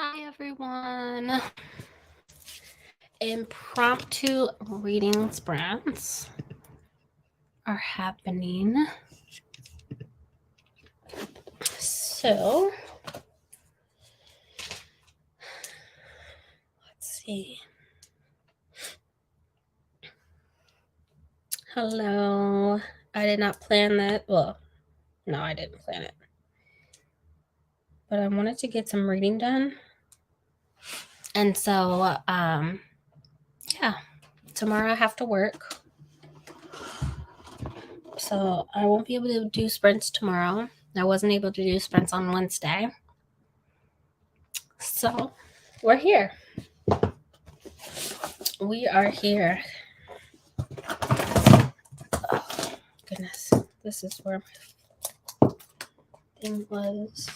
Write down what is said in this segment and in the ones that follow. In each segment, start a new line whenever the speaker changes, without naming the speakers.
Hi everyone. Impromptu reading sprints are happening. So, let's see. Hello. I did not plan that. Well, no, I didn't plan it. But I wanted to get some reading done. And so, yeah, tomorrow I have to work. So I won't be able to do sprints tomorrow. I wasn't able to do sprints on Wednesday. So we're here. We are here. Oh, goodness. This is where my thing was.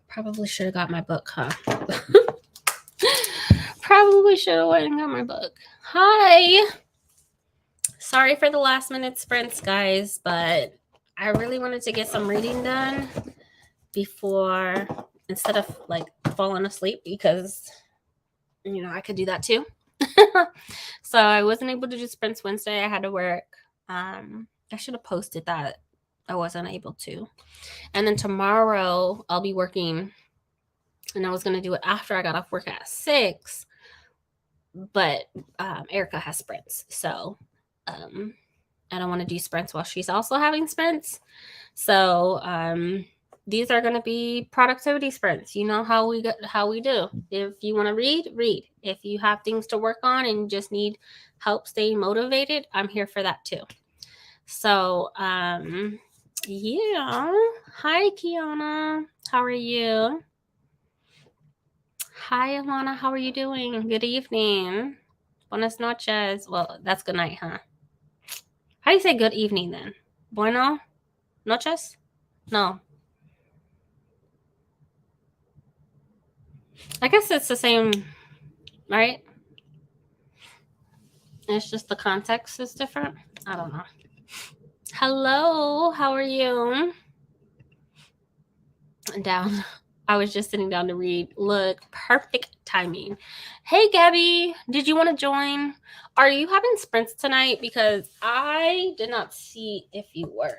Probably should have got my book, huh? Probably should have went and got my book. Hi. Sorry for the last minute sprints, guys, but I really wanted to get some reading done before, instead of like falling asleep, because I could do that too. So I wasn't able to do sprints Wednesday. I had to work. I should have posted that. I wasn't able to. And then tomorrow I'll be working, and I was going to do it after I got off work at 6. But Erica has sprints. So I don't want to do sprints while she's also having sprints. So these are going to be productivity sprints. You know how we do. If you want to read. If you have things to work on and you just need help staying motivated, I'm here for that too. So yeah. Hi, Kiana. How are you? Hi, Alana. How are you doing? Good evening. Buenas noches. Well, that's good night, huh? How do you say good evening then? Bueno noches? No. I guess it's the same, right? It's just the context is different. I don't know. Hello, how are you? Down. I was just sitting down to read. Look, perfect timing. Hey, Gabby, did you want to join? Are you having sprints tonight? Because I did not see if you were.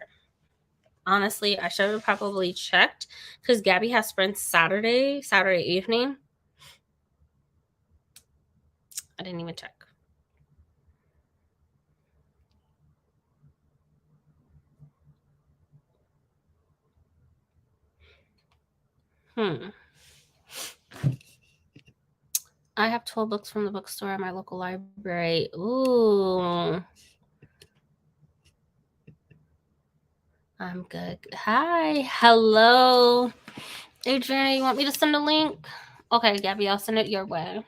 Honestly, I should have probably checked, because Gabby has sprints Saturday evening. I didn't even check. I have 12 books from the bookstore at my local library. Ooh. I'm good. Hi. Hello. Adriana, you want me to send a link? Okay, Gabby, I'll send it your way.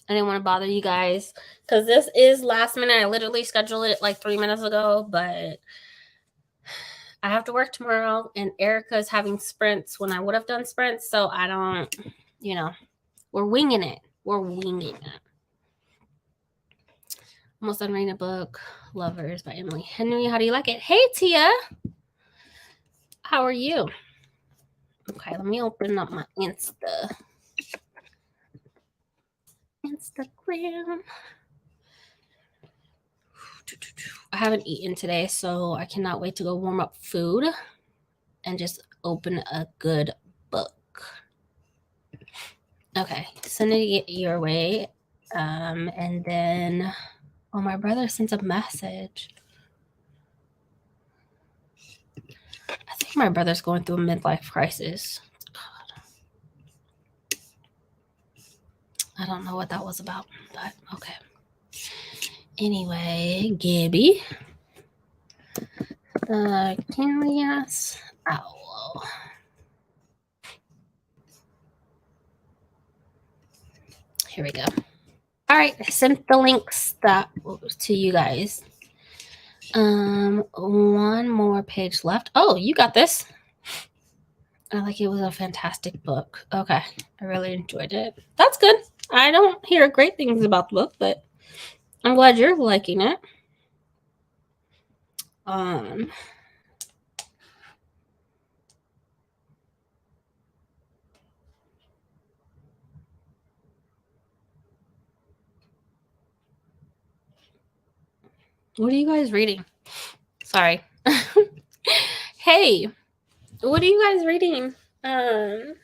I didn't want to bother you guys because this is last minute. I literally scheduled it like 3 minutes ago, but I have to work tomorrow, and Erica's having sprints when I would have done sprints, so I don't, we're winging it. Almost done reading a book, Lovers by Emily Henry. How do you like it? Hey, Tia. How are you? Okay, let me open up my Instagram. I haven't eaten today, so I cannot wait to go warm up food and just open a good book. Okay, sending it your way. And then, my brother sent a message. I think my brother's going through a midlife crisis. God. I don't know what that was about, but okay. Anyway, Gibby. The Curious Owl. Here we go. All right, I sent the links to you guys. One more page left. Oh, you got this. It was a fantastic book. Okay, I really enjoyed it. That's good. I don't hear great things about the book, but I'm glad you're liking it. What are you guys reading? Sorry. Hey, what are you guys reading? I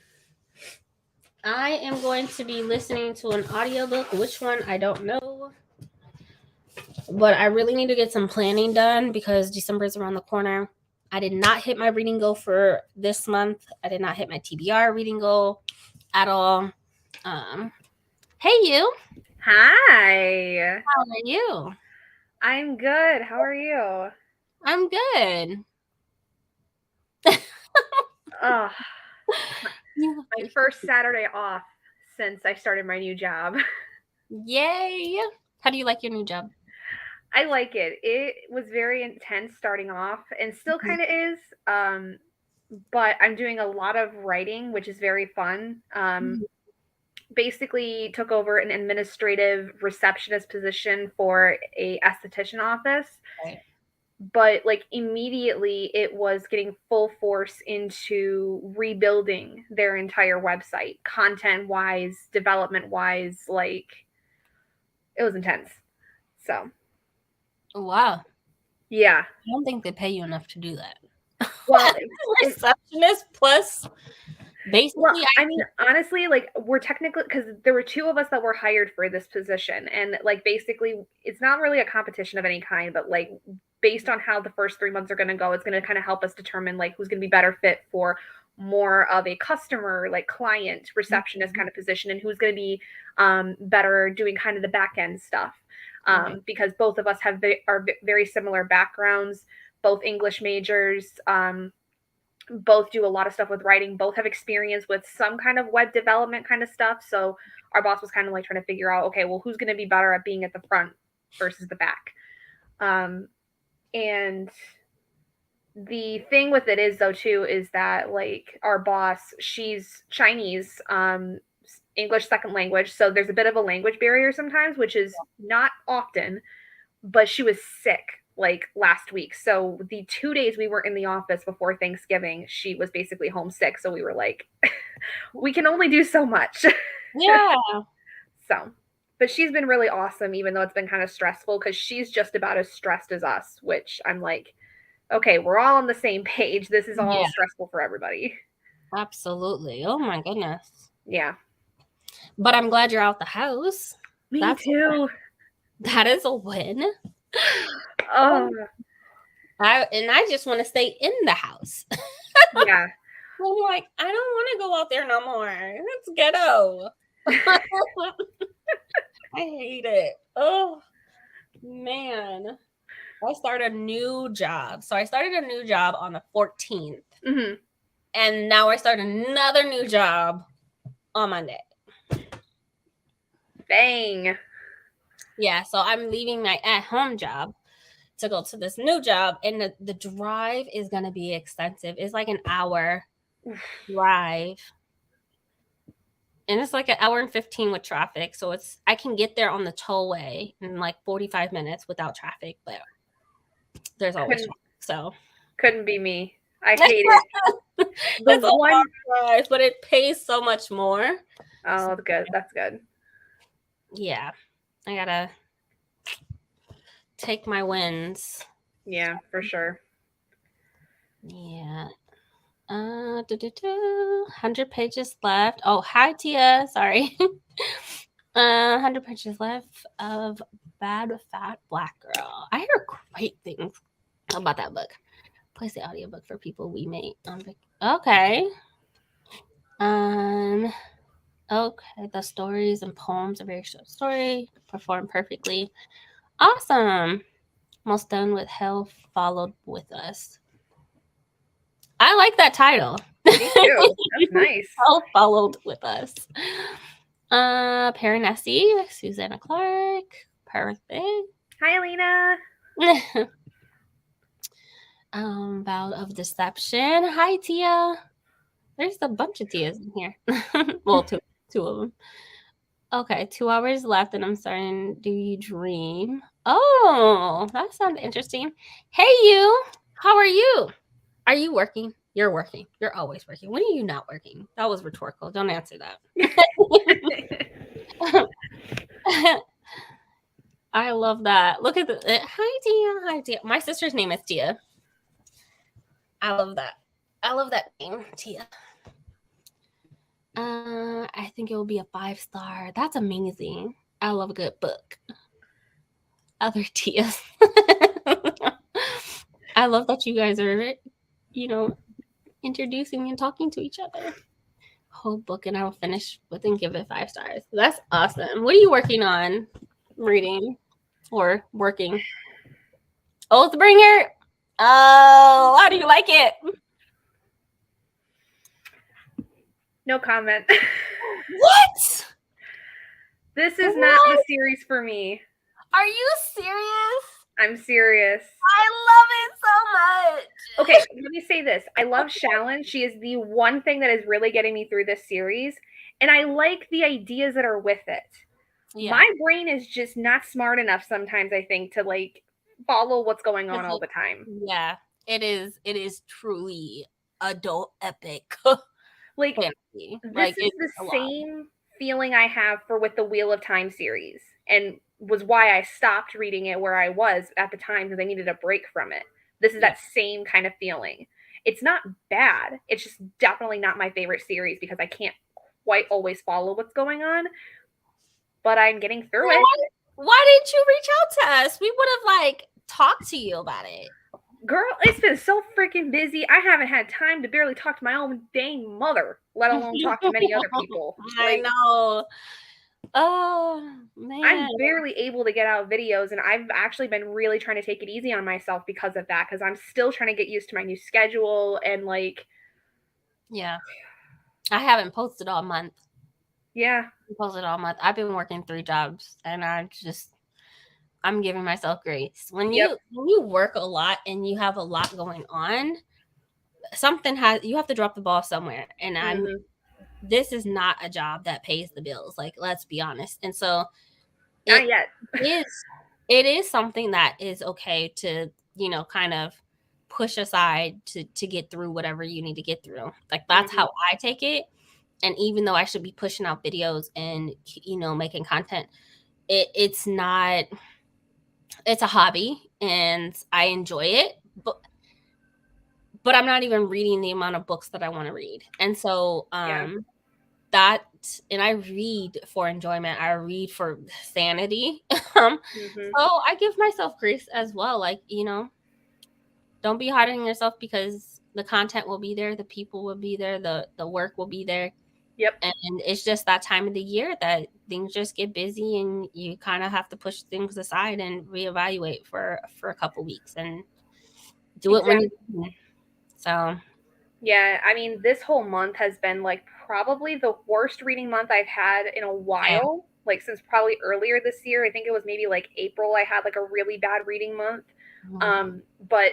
am going to be listening to an audiobook. Which one? I don't know. But I really need to get some planning done because December is around the corner. I did not hit my reading goal for this month. I did not hit my TBR reading goal at all. Hey, you.
Hi.
How are you?
I'm good. How are you?
I'm good.
Oh,
You-
my first Saturday off since I started my new job.
Yay. How do you like your new job?
I like it. It was very intense starting off and still kind of is. But I'm doing a lot of writing, which is very fun. Basically took over an administrative receptionist position for a esthetician office.
Right.
But like immediately it was getting full force into rebuilding their entire website, content wise, development wise. Like it was intense. So
Wow.
yeah.
I don't think they pay you enough to do that.
Well,
Receptionist plus
well,
basically
I mean, honestly, like we're technically because there were two of us that were hired for this position, and like basically, it's not really a competition of any kind, but like based on how the first 3 months are going to go, it's going to kind of help us determine like who's going to be better fit for more of a customer, like client receptionist kind of position, and who's going to be better doing kind of the back end stuff. Because both of us are very similar backgrounds, both English majors. Both do a lot of stuff with writing, both have experience with some kind of web development kind of stuff. So our boss was kind of like trying to figure out, okay, well, who's going to be better at being at the front versus the back. And the thing with it is though too is that like our boss, she's Chinese, English second language, so there's a bit of a language barrier sometimes, which is not often, but she was sick like last week. So the 2 days we were in the office before Thanksgiving, she was basically homesick. So we were like, we can only do so much.
yeah.
So, but she's been really awesome, even though it's been kind of stressful because she's just about as stressed as us, which I'm like, okay, we're all on the same page. This is all
Yeah.
stressful for everybody.
Absolutely. Oh my goodness.
Yeah.
But I'm glad you're out the house.
Me too.
That is a win.
Oh,
I just want to stay in the house.
yeah.
I'm like, I don't want to go out there no more. It's ghetto. I hate it. Oh man. I started a new job. So I started a new job on the 14th.
Mm-hmm.
And now I start another new job on Monday.
Dang.
Yeah, so I'm leaving my at-home job to go to this new job, and the drive is going to be extensive. It's like an hour drive, and it's like an hour and 15 with traffic. So I can get there on the tollway in like 45 minutes without traffic, but there's always traffic. So
couldn't be me. I hate it.
It's a long drive, but it pays so much more.
Oh, that's good. That's good.
Yeah, I gotta take my wins.
Yeah, for sure.
Yeah. 100 pages left. Oh, hi Tia. Sorry. 100 pages left of Bad Fat Black Girl. I hear great things about that book. Place the audiobook for people we meet. Okay. Okay. The stories and poems are very short story. Perform perfectly. Awesome. Almost done with Hell Followed with Us. I like that title.
Me too. That's nice.
Hell Followed with Us. Paranesi, Susanna Clark. Perfect.
Hi, Alina.
Vow of Deception. Hi, Tia. There's a bunch of Tias in here. Well, two of them. Okay, 2 hours left, and I'm starting Do You Dream? Oh, that sounds interesting. Hey, you. How are you? Are you working? You're working. You're always working. When are you not working? That was rhetorical. Don't answer that. I love that. Look at the hi Tia. Hi Tia. My sister's name is Tia. I love that. I love that name, Tia. I think it will be a 5-star. That's amazing. I love a good book. Other Tias. I love that you guys are, introducing and talking to each other. Whole book, and I'll finish with and give it 5 stars. That's awesome. What are you working on reading or working? Oathbringer? Oh, how do you like it?
No comment.
What?
This is not the series for me.
Are you serious?
I'm serious.
I love it so much.
Okay, let me say this. I love Shallon. She is the one thing that is really getting me through this series. And I like the ideas that are with it. Yeah. My brain is just not smart enough sometimes, I think, to like follow what's going on all the time.
Yeah, it is. It is truly adult epic.
Like, fantasy. This is the same feeling I have with the Wheel of Time series, and was why I stopped reading it where I was at the time, because I needed a break from it. This is that same kind of feeling. It's not bad. It's just definitely not my favorite series because I can't quite always follow what's going on. But I'm getting through it.
Why didn't you reach out to us? We would have talked to you about it.
Girl, it's been so freaking busy. I haven't had time to barely talk to my own dang mother, let alone talk to many other people.
I know. Oh, man.
I'm barely able to get out videos, and I've actually been really trying to take it easy on myself because of that, because I'm still trying to get used to my new schedule and
Yeah. I haven't posted all month.
Yeah.
I posted all month. I've been working 3 jobs, and I'm giving myself grace. When you work a lot and you have a lot going on, you have to drop the ball somewhere. And this is not a job that pays the bills. Let's be honest. And so
not yet.
It is something that is okay to, kind of push aside to get through whatever you need to get through. That's how I take it. And even though I should be pushing out videos and, making content, it's not, it's a hobby and I enjoy it, but I'm not even reading the amount of books that I want to read. And so, and I read for enjoyment. I read for sanity. So I give myself grace as well. Don't be hard on yourself, because the content will be there. The people will be there. The work will be there.
Yep.
And it's just that time of the year that things just get busy, and you kind of have to push things aside and reevaluate for a couple weeks and do it when you can. So.
Yeah, I mean, this whole month has been probably the worst reading month I've had in a while. Since probably earlier this year. I think it was maybe April. I had a really bad reading month. But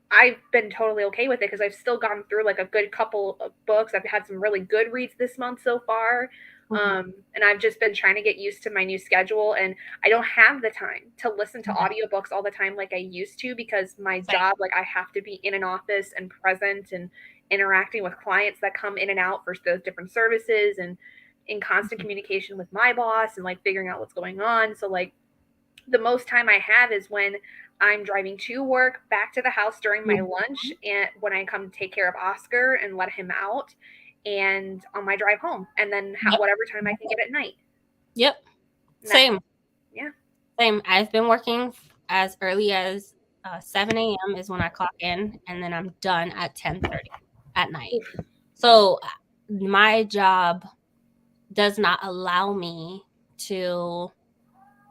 I've been totally okay with it because I've still gone through a good couple of books. I've had some really good reads this month so far. And I've just been trying to get used to my new schedule, and I don't have the time to listen to audiobooks all the time like I used to, because my job, I have to be in an office and present and interacting with clients that come in and out for those different services, and in constant communication with my boss, and figuring out what's going on. So the most time I have is when I'm driving to work, back to the house during my lunch, and when I come take care of Oscar and let him out, and on my drive home, and then whatever time I can get at night.
Yep. Same.
Yeah.
Same. I've been working as early as 7 a.m. is when I clock in, and then I'm done at 10:30 at night. So my job does not allow me to,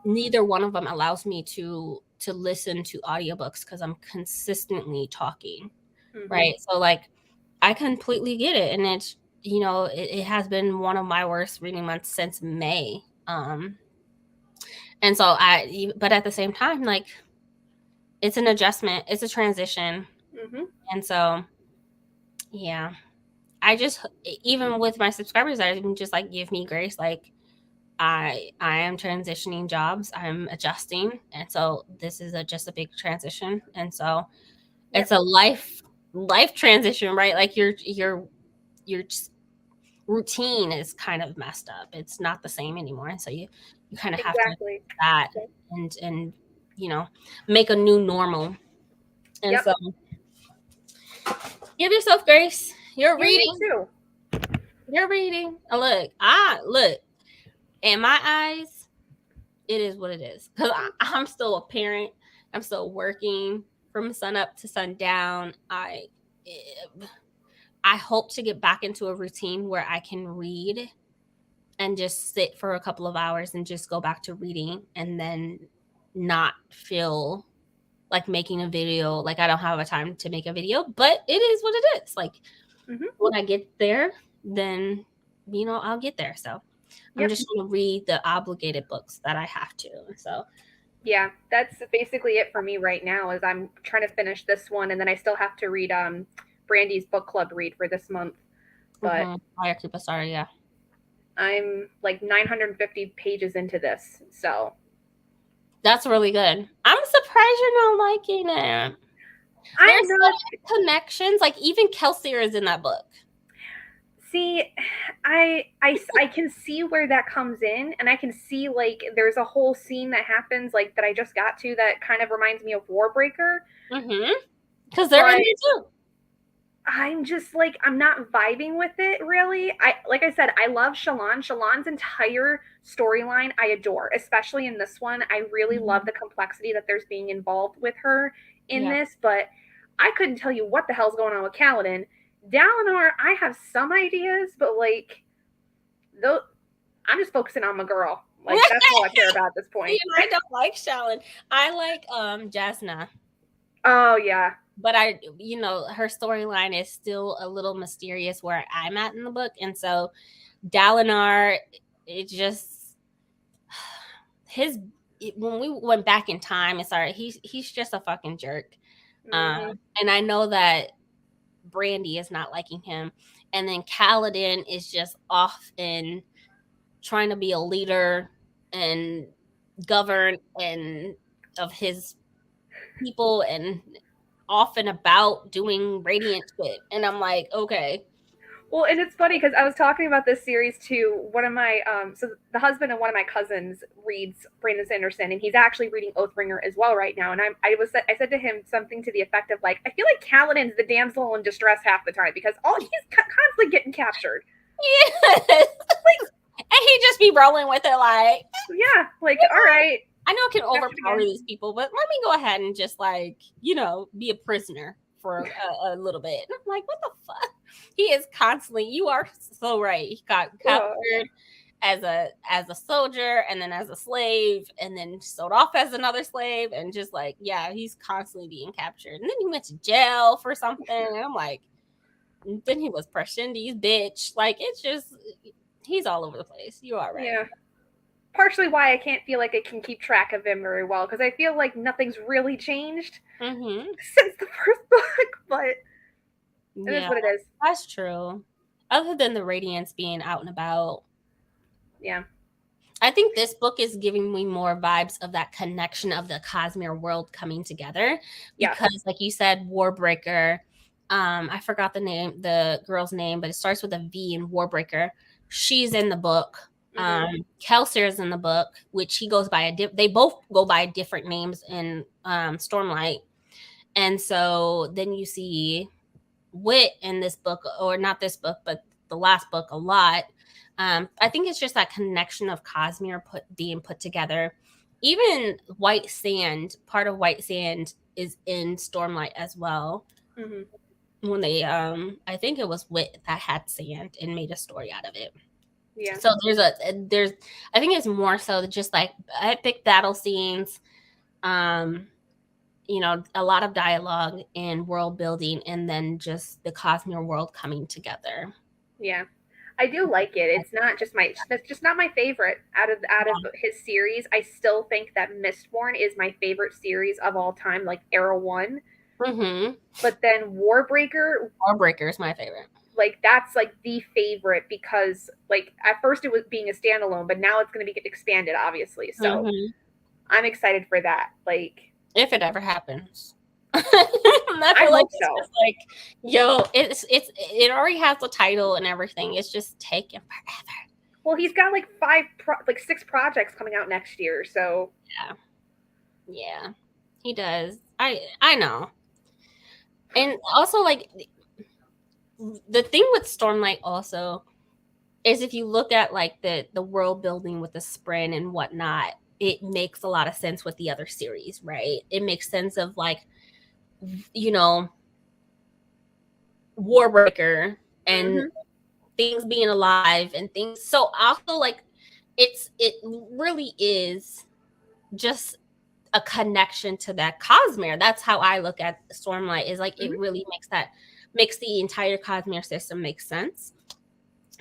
neither one of them allows me to listen to audiobooks, because I'm consistently talking. Right. So I completely get it. And it's, it has been one of my worst reading months since May. And so but at the same time, it's an adjustment, it's a transition. And so, yeah, I just, even with my subscribers, I just give me grace. I am transitioning jobs. I'm adjusting. And so this is just a big transition. And so it's a life transition, right? You're just routine is kind of messed up. It's not the same anymore. And so you kind of have to
Exactly.
that and make a new normal. And
Yep.
so give yourself grace. You're
You need
reading.
to.
You're reading. Look, in my eyes, it is what it is. Because I'm still a parent. I'm still working from sun up to sundown. I hope to get back into a routine where I can read and just sit for a couple of hours and just go back to reading and then not feel like making a video. Like I don't have a time to make a video, but it is what it is. Like when I get there, then I'll get there. So I'm just going to read the obligated books that I have to. So
yeah, that's basically it for me right now. Is I'm trying to finish this one, and then I still have to read Brandie's book club read for this month. But
sorry, yeah.
I'm like 950 pages into this, so
that's really good. I'm surprised you're not liking it. There's so many connections. Like even Kelsier is in that book.
See, I can see where that comes in, and I can see like there's a whole scene that happens like that I just got to that kind of reminds me of Warbreaker.
Because they're in it too.
I'm just like I'm not vibing with it really. Like I said, I love Shallan. Shallan's entire storyline I adore, especially in this one. I really love the complexity that there's being involved with her in this, but I couldn't tell you what the hell's going on with Kaladin. Dalinar, I have some ideas, but like though I'm just focusing on my girl. Like that's all I care about at this point.
I don't like Shallan. I like Jasna.
Oh yeah.
But her storyline is still a little mysterious where I'm at in the book. And so Dalinar, it just when we went back in time, he's just a fucking jerk. And I know that Brandie is not liking him. And then Kaladin is just off in trying to be a leader and govern and of his people and off and about doing radiant shit. And I'm like, okay.
Well, and it's funny because I was talking about this series to one of my so the husband of one of my cousins reads Brandon Sanderson, and he's actually reading Oathbringer as well right now. And I said to him something to the effect of like, I feel like Kaladin's the damsel in distress half the time because he's constantly getting captured.
Yes. And he just be rolling with it like,
yeah, like all right.
I know I can overpower these people, but let me go ahead and just like, be a prisoner for a little bit. I'm like, what the fuck? He is constantly, you are so right. He got captured as a soldier and then as a slave and then sold off as another slave and just like, yeah, he's constantly being captured. And then he went to jail for something. And I'm like, then he was Prashindi's bitch. Like, it's just, he's all over the place. You are right.
Yeah. Partially why I can't feel like I can keep track of him very well because I feel like nothing's really changed since the first book, but it is what it is.
That's true. Other than the Radiance being out and about.
Yeah.
I think this book is giving me more vibes of that connection of the Cosmere world coming together. Because like you said, Warbreaker, I forgot the girl's name, but it starts with a V in Warbreaker. She's in the book. Kelsier's in the book, which he goes by they both go by different names in Stormlight. And so then you see Wit in this book, or not this book, but the last book a lot. I think it's just that connection of Cosmere being put together. Even White Sand, part of White Sand is in Stormlight as well. When they, I think it was Wit that had sand and made a story out of it.
Yeah.
So there's I think it's more so just like epic battle scenes, a lot of dialogue and world building, and then just the Cosmere world coming together.
Yeah, I do like it. It's not just that's just not my favorite out of his series. I still think that Mistborn is my favorite series of all time, like Era 1. But then Warbreaker
is my favorite.
Like that's like the favorite because like at first it was being a standalone, but now it's going to be expanded, obviously. So I'm excited for that. Like
if it ever happens, I feel
I
like
hope
it's
so.
just like, yo, it already has the title and everything. It's just taking forever.
Well, he's got like 6 projects coming out next year, so
Yeah, he does. I know. And also, like, the thing with Stormlight also is if you look at like the world building with the sprint and whatnot, it makes a lot of sense with the other series, right? It makes sense of like, you know, Warbreaker and things being alive and things. So also like it really is just a connection to that Cosmere. That's how I look at Stormlight, is like it really makes the entire Cosmere system make sense,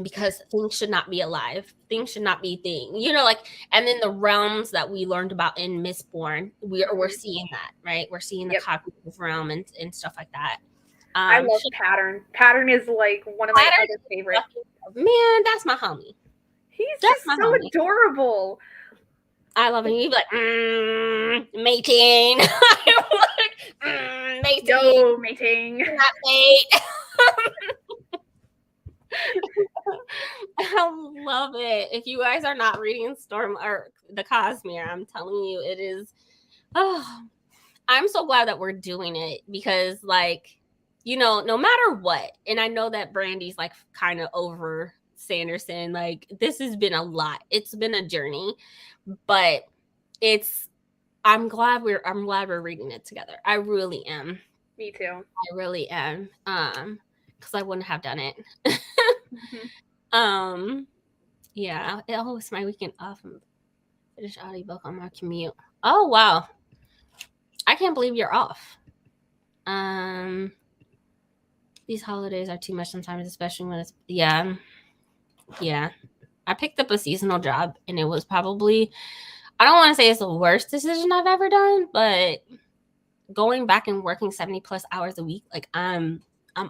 because things should not be alive. Things should not be you know, like, and then the realms that we learned about in Mistborn, we're seeing that, right? We're seeing the cognitive realm and stuff like that.
I love Pattern. Pattern is like one of my other favorites.
Man, that's my homie.
He's just so adorable.
I love him. He'd be like, mating. Mating.
Yo, mating.
Not mate. I love it. If you guys are not reading Storm or the Cosmere, I'm telling you, it is. Oh, I'm so glad that we're doing it, because, like, you know, no matter what, and I know that Brandie's like kind of over Sanderson. Like, this has been a lot. It's been a journey, but I'm glad we're reading it together. I really am.
Me too.
I really am. Because I wouldn't have done it. Yeah. Oh, it's my weekend off. Finish audiobook on my commute. Oh wow. I can't believe you're off. These holidays are too much sometimes, especially when it's yeah. I picked up a seasonal job, and it was probably, I don't want to say it's the worst decision I've ever done, but going back and working 70 plus hours a week, like I'm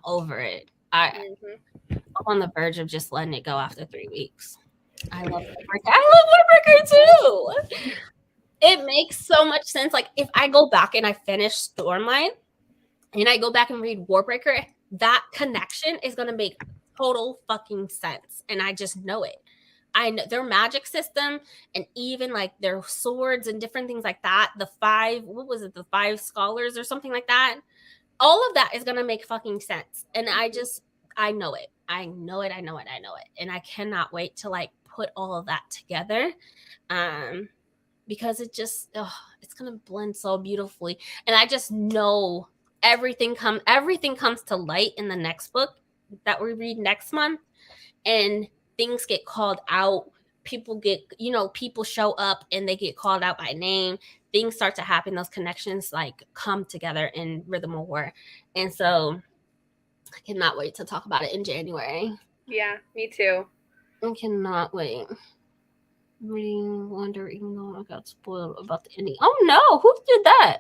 over it. I'm on the verge of just letting it go after 3 weeks. I love Warbreaker too. It makes so much sense. Like, if I go back and I finish Stormlight and I go back and read Warbreaker, that connection is going to make total fucking sense. And I just know it. I know their magic system, and even like their swords and different things like that. The 5 scholars or something like that. All of that is going to make fucking sense. And I know it. I know it. And I cannot wait to like put all of that together. Because it's going to blend so beautifully. And I just know everything comes to light in the next book that we read next month. And things get called out. People show up and they get called out by name. Things start to happen. Those connections like come together in Rhythm of War. And so I cannot wait to talk about it in January.
Yeah, me too.
I cannot wait. Reading Wonder, even though I got spoiled about the ending. Oh no, who did that?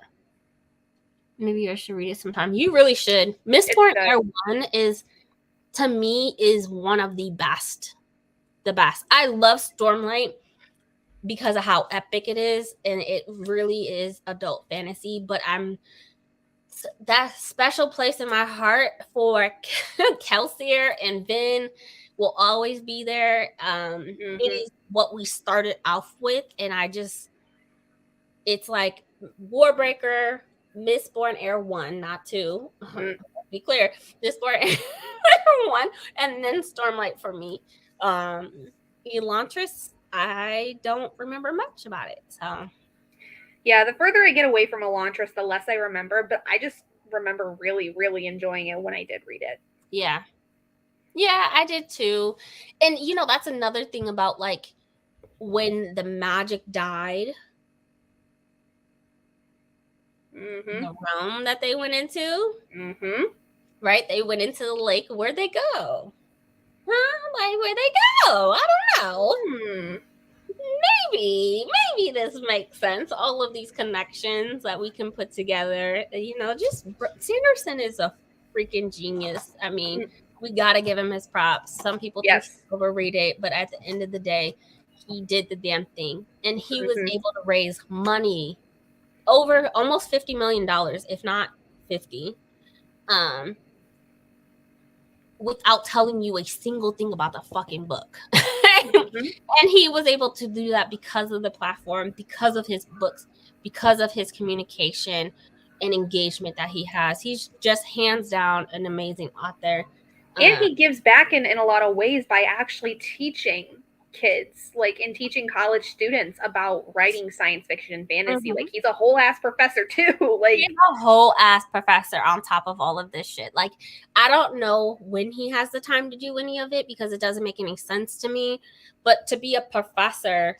Maybe I should read it sometime. You really should. Mistborn Air 1 to me is one of the best. The best. I love Stormlight because of how epic it is, and it really is adult fantasy, but that special place in my heart for Kelsier and Vin will always be there. It is what we started off with, and it's like Warbreaker, Mistborn Air 1, not 2. Be clear, Mistborn Air 1, and then Stormlight for me. Elantris, I don't remember much about it. So
yeah, the further I get away from Elantris, the less I remember, but I just remember really, really enjoying it when I did read it.
Yeah, I did too. And you know, that's another thing about like when the magic died, the realm that they went into, right? They went into the lake. Where'd they go? Like, where'd they go? I don't know. Maybe this makes sense. All of these connections that we can put together. You know, just Sanderson is a freaking genius. I mean, we gotta give him his props. Some people think overrate it, but at the end of the day, he did the damn thing, and he was able to raise money over almost $50 million, if not 50, without telling you a single thing about the fucking book.
Mm-hmm.
And he was able to do that because of the platform, because of his books, because of his communication and engagement that he has. He's just hands down an amazing author.
And he gives back in a lot of ways by actually teaching kids, like, and teaching college students about writing science fiction and fantasy.
Mhm.
Like, he's a whole ass professor too. Like,
He's a whole ass professor on top of all of this shit. Like, I don't know when he has the time to do any of it because it doesn't make any sense to me. But to be a professor,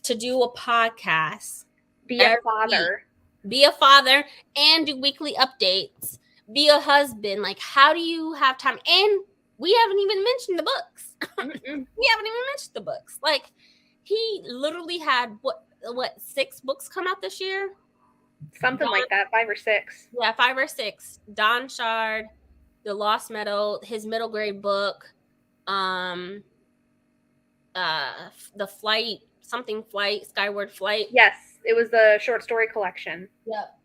to do a podcast,
be a
every
father.
week, be a father, and do weekly updates, be a husband. Like, how do you have time? And we haven't even mentioned the books. We haven't even mentioned the books. Like, he literally had what 6 books come out this year?
Something like that, 5 or 6.
Yeah, 5 or 6. Don Shard, The Lost Meadow, his middle grade book, the flight, something flight, Skyward Flight.
Yes, it was the short story collection.
Yep.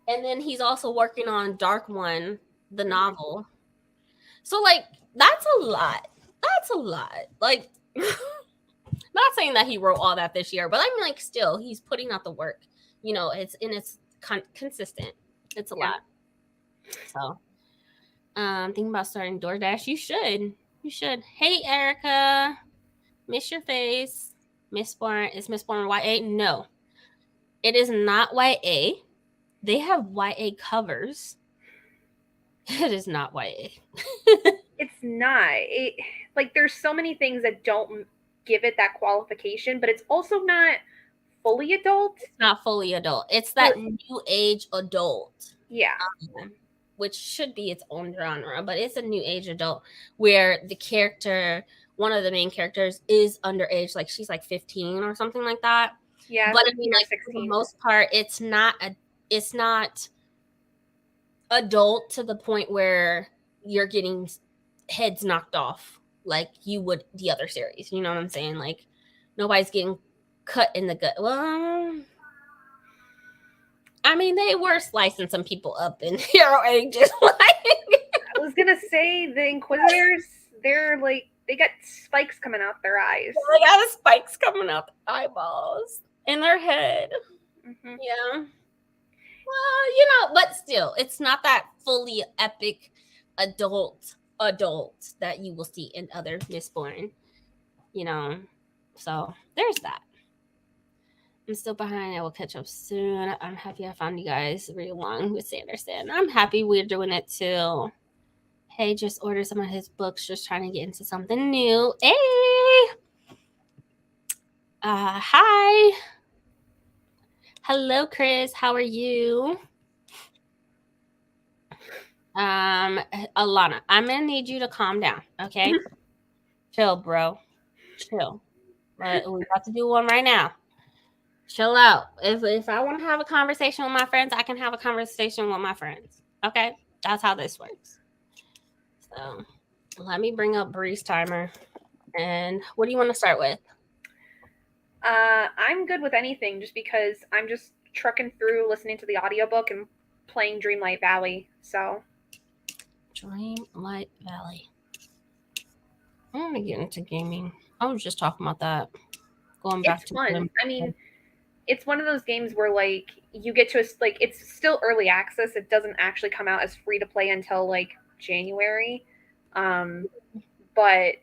And then he's also working on Dark One, the novel. So, like, that's a lot. Like, not saying that he wrote all that this year, but I mean, like, still, he's putting out the work. You know, it's consistent. It's a lot. So, thinking about starting DoorDash. You should. Hey, Erica, miss your face. Miss Born, is Miss Born YA? No, it is not YA. They have YA covers. It is not YA.
It's not. Like, there's so many things that don't give it that qualification, but it's also not fully adult.
It's not fully adult. It's that new age adult.
Yeah.
Which should be its own genre, but it's a new age adult where the character, one of the main characters, is underage. Like, she's like 15 or something like that.
Yeah,
but I mean, like, 16. For the most part, it's not adult to the point where you're getting heads knocked off like you would the other series. You know what I'm saying? Like, nobody's getting cut in the gut. Well, I mean, they were slicing some people up in Hero Ages.
I was gonna say the Inquisitors, they're like, they got spikes coming out their eyes.
They got spikes coming out the eyeballs in their head.
Mm-hmm.
Yeah. Well, you know, but still, it's not that fully epic adult that you will see in other Mistborn, you know. So there's that. I'm still behind. I will catch up soon. I'm happy I found you guys read along with Sanderson. I'm happy we're doing it too. Hey, just ordered some of his books. Just trying to get into something new. Hey. Hi. Hello, Chris. How are you? Alana, I'm gonna need you to calm down, okay? Chill, bro. Chill. But we got to do one right now. Chill out. If I want to have a conversation with my friends, I can have a conversation with my friends. Okay? That's how this works. So let me bring up Breeze Timer. And what do you want to start with?
I'm good with anything just because I'm just trucking through listening to the audiobook and playing Dreamlight Valley. So
Dreamlight Valley. I'm gonna get into gaming. I was just talking about that. Going back
it's
to
fun. I mean, it's one of those games where, like, you get to like, it's still early access. It doesn't actually come out as free to play until like January. But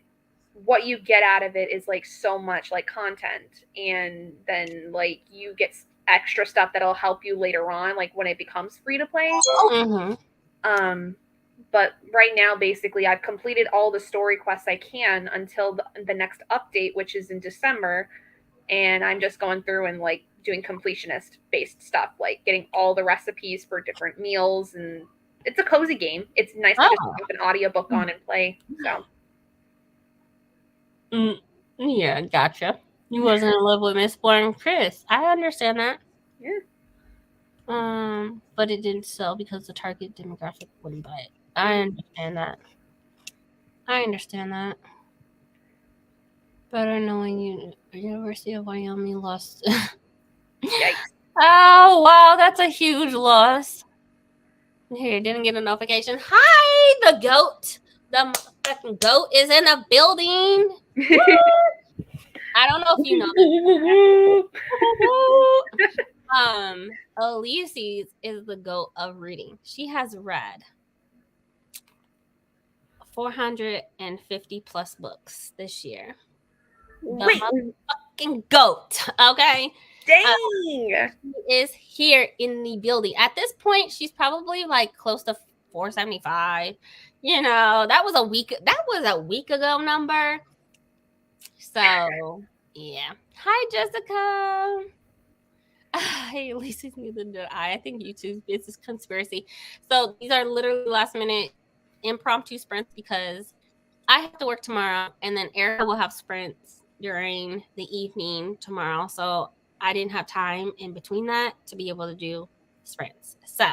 what you get out of it is like so much like content, and then like you get extra stuff that'll help you later on, like when it becomes free to play.
Mm-hmm.
But right now, basically, I've completed all the story quests I can until the next update, which is in December. And I'm just going through and like doing completionist based stuff, like getting all the recipes for different meals. And it's a cozy game. It's nice to just put an audiobook on and play. So.
Yeah, gotcha. You wasn't in love with Mistborn, Chris. I understand that.
Yeah.
But it didn't sell because the target demographic wouldn't buy it. I understand that. Better knowing you, University of Wyoming lost.
Yikes.
Oh, wow, that's a huge loss. Here, didn't get a notification. Hi, the goat. The fucking goat is in the building. I don't know if you know. Elise is the goat of reading. She has read 450 plus books this year.
Wait,
Fucking goat. Okay.
dang.
She is here in the building. At this point, she's probably like close to 475. You know, that was a week ago number. So yeah. Hi, Jessica. Hey, Lisa's neither did I. I think YouTube is a conspiracy. So these are literally last minute impromptu sprints because I have to work tomorrow, and then Erica will have sprints during the evening tomorrow. So I didn't have time in between that to be able to do sprints. So,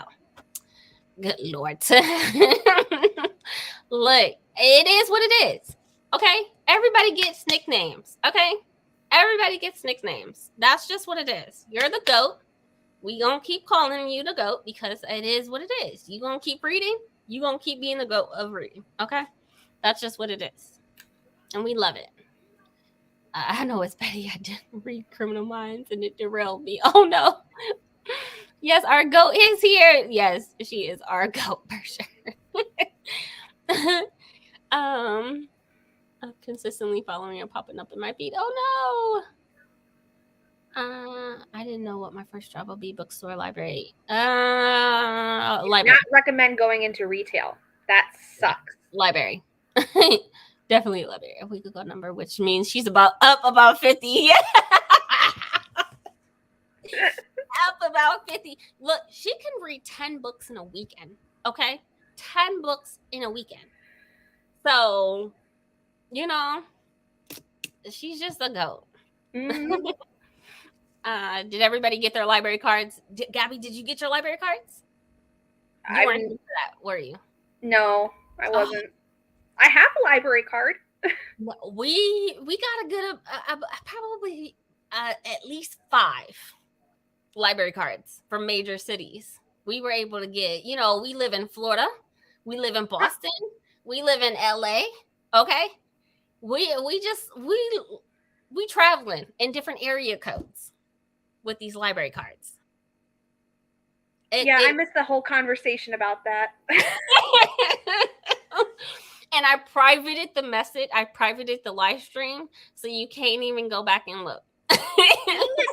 good Lord. Look, it is what it is. Okay? Everybody gets nicknames. Okay? Everybody gets nicknames. That's just what it is. You're the GOAT. We gonna keep calling you the GOAT because it is what it is. You gonna keep reading. You gonna keep being the GOAT of reading. Okay? That's just what it is. And we love it. I know it's Betty. I didn't read Criminal Minds and it derailed me. Oh no. Yes, our GOAT is here. Yes, she is our GOAT for sure. I'm consistently following and popping up in my feed. Oh no. I didn't know what my first job would be. Bookstore, library. Library.
Not recommend going into retail. That sucks.
Library. Definitely library. If we could go number, which means she's about 50. Up about 50. Look, she can read 10 books in a weekend. Okay? 10 books in a weekend. So, you know, she's just a goat.
Mm-hmm.
Did everybody get their library cards? Gabby, did you get your library cards? You weren't into that, were you?
No, I wasn't. I have a library card.
We got a good probably at least 5 library cards from major cities. We were able to get, you know, we live in Florida, we live in Boston, we live in LA. Okay, we traveling in different area codes with these library cards.
I missed the whole conversation about that.
And I privated the message. I privated the live stream, so you can't even go back and look.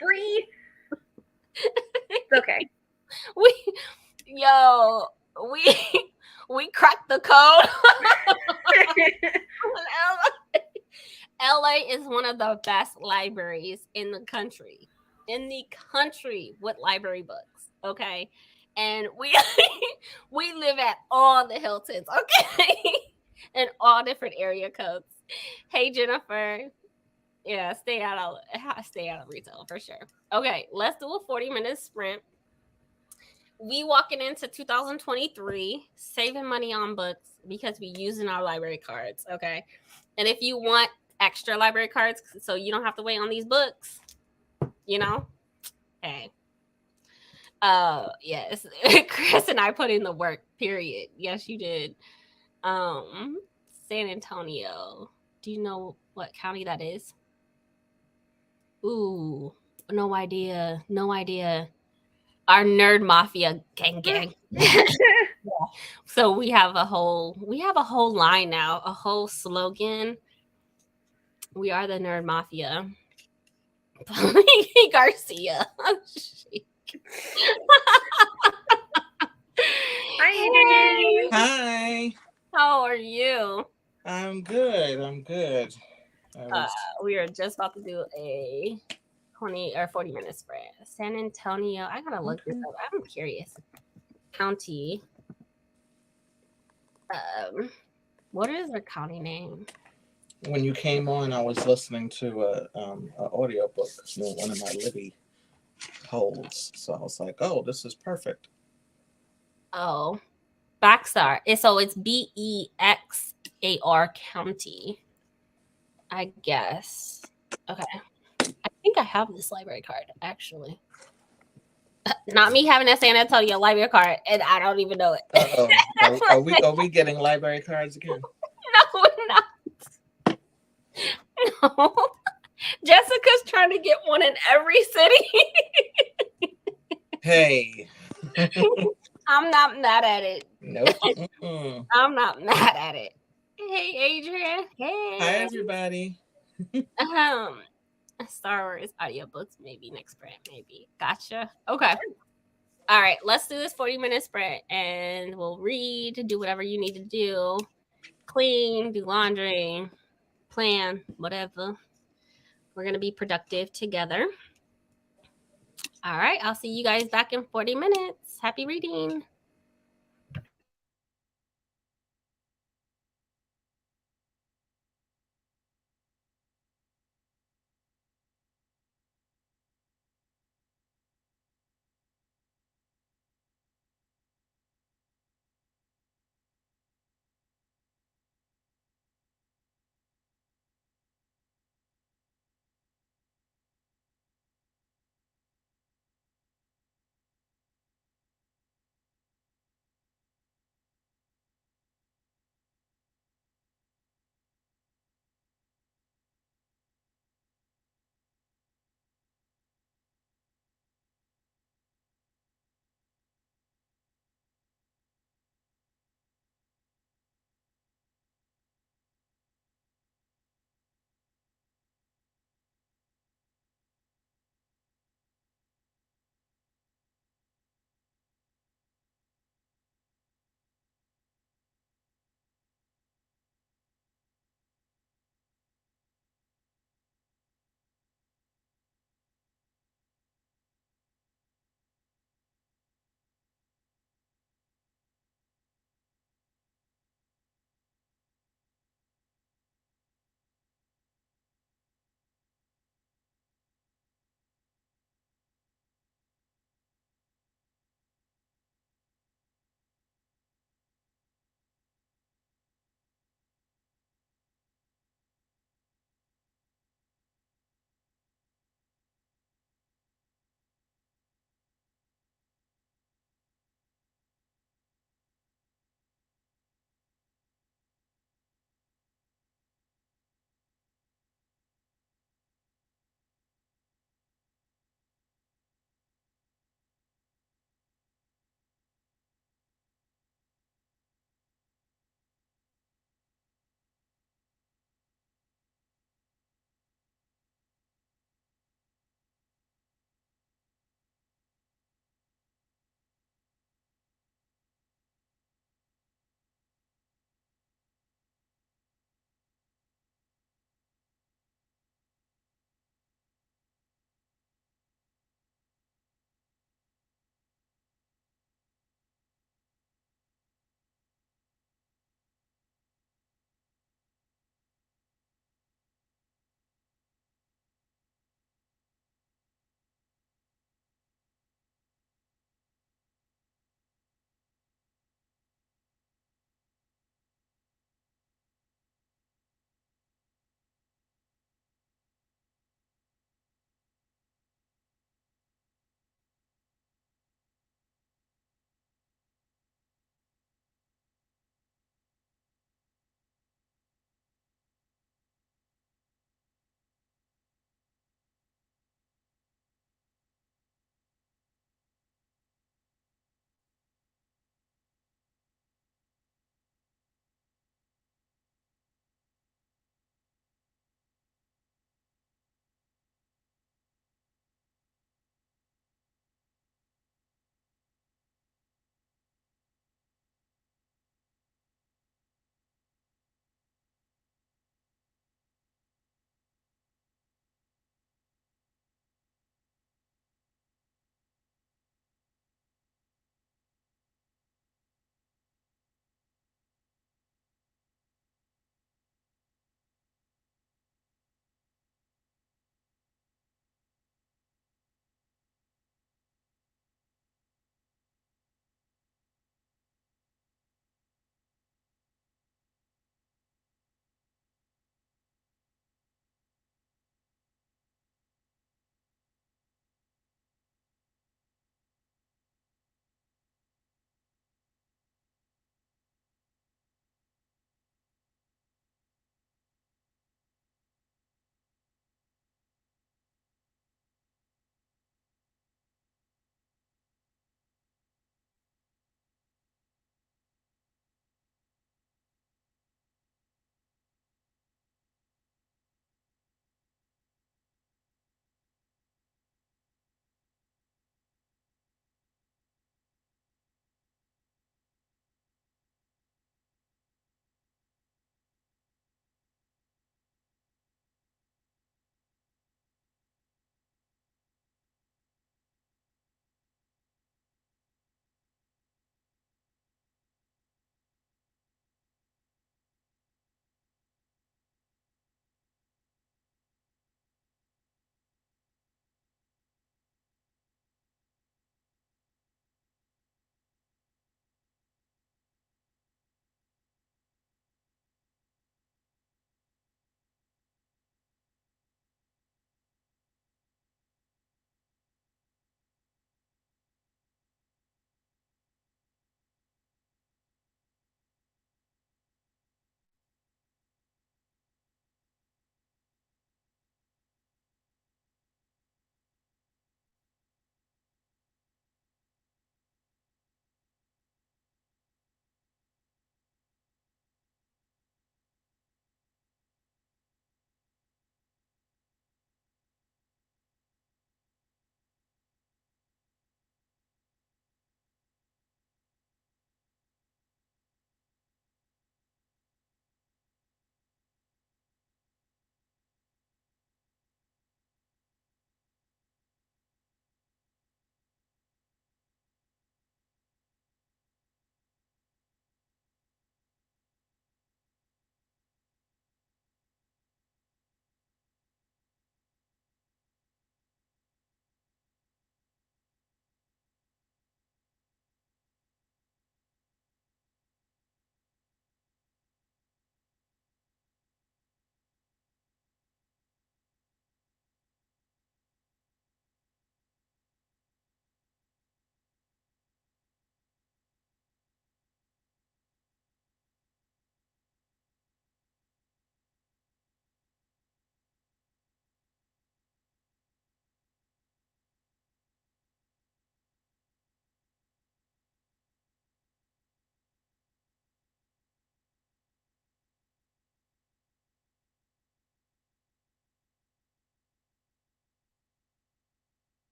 Bree. It's okay.
We cracked the code. LA is one of the best libraries in the country. With library books. Okay. And we live at all the Hiltons, okay? And all different area codes. Hey, Jennifer. Yeah, stay out of retail for sure. Okay, let's do a 40-minute sprint. We walking into 2023, saving money on books because we using our library cards, okay? And if you want extra library cards so you don't have to wait on these books, you know, hey. Yes, Chris and I put in the work, period. Yes, you did. San Antonio. Do you know what county that is? Ooh, no idea. Our nerd mafia gang. Yeah. So we have a whole line now, a whole slogan. We are the nerd mafia. Garcia.
Hi.
Hi.
How are you?
I'm good.
We are just about to do a 20 or 40-minute sprint. San Antonio. I gotta look this up. I'm curious. County. What is their county name?
When you came on, I was listening to an audio book, one of my Libby holds. So I was like, "Oh, this is perfect."
Oh, Bexar. So it's Bexar County, I guess. Okay. I think I have this library card, actually. Not me having a San Antonio library card, and I don't even know it.
Uh-oh. Are we getting library cards again?
No, we're not. No. Jessica's trying to get one in every city.
Hey.
I'm not mad at it.
Nope. Mm-mm.
I'm not mad at it. Hey, Adrian. Hey.
Hi, everybody.
Star Wars audiobooks, maybe next sprint, maybe. Gotcha. Okay. All right, let's do this 40-minute sprint and we'll read, do whatever you need to do, clean, do laundry, plan, whatever. We're going to be productive together. All right, I'll see you guys back in 40 minutes. Happy reading.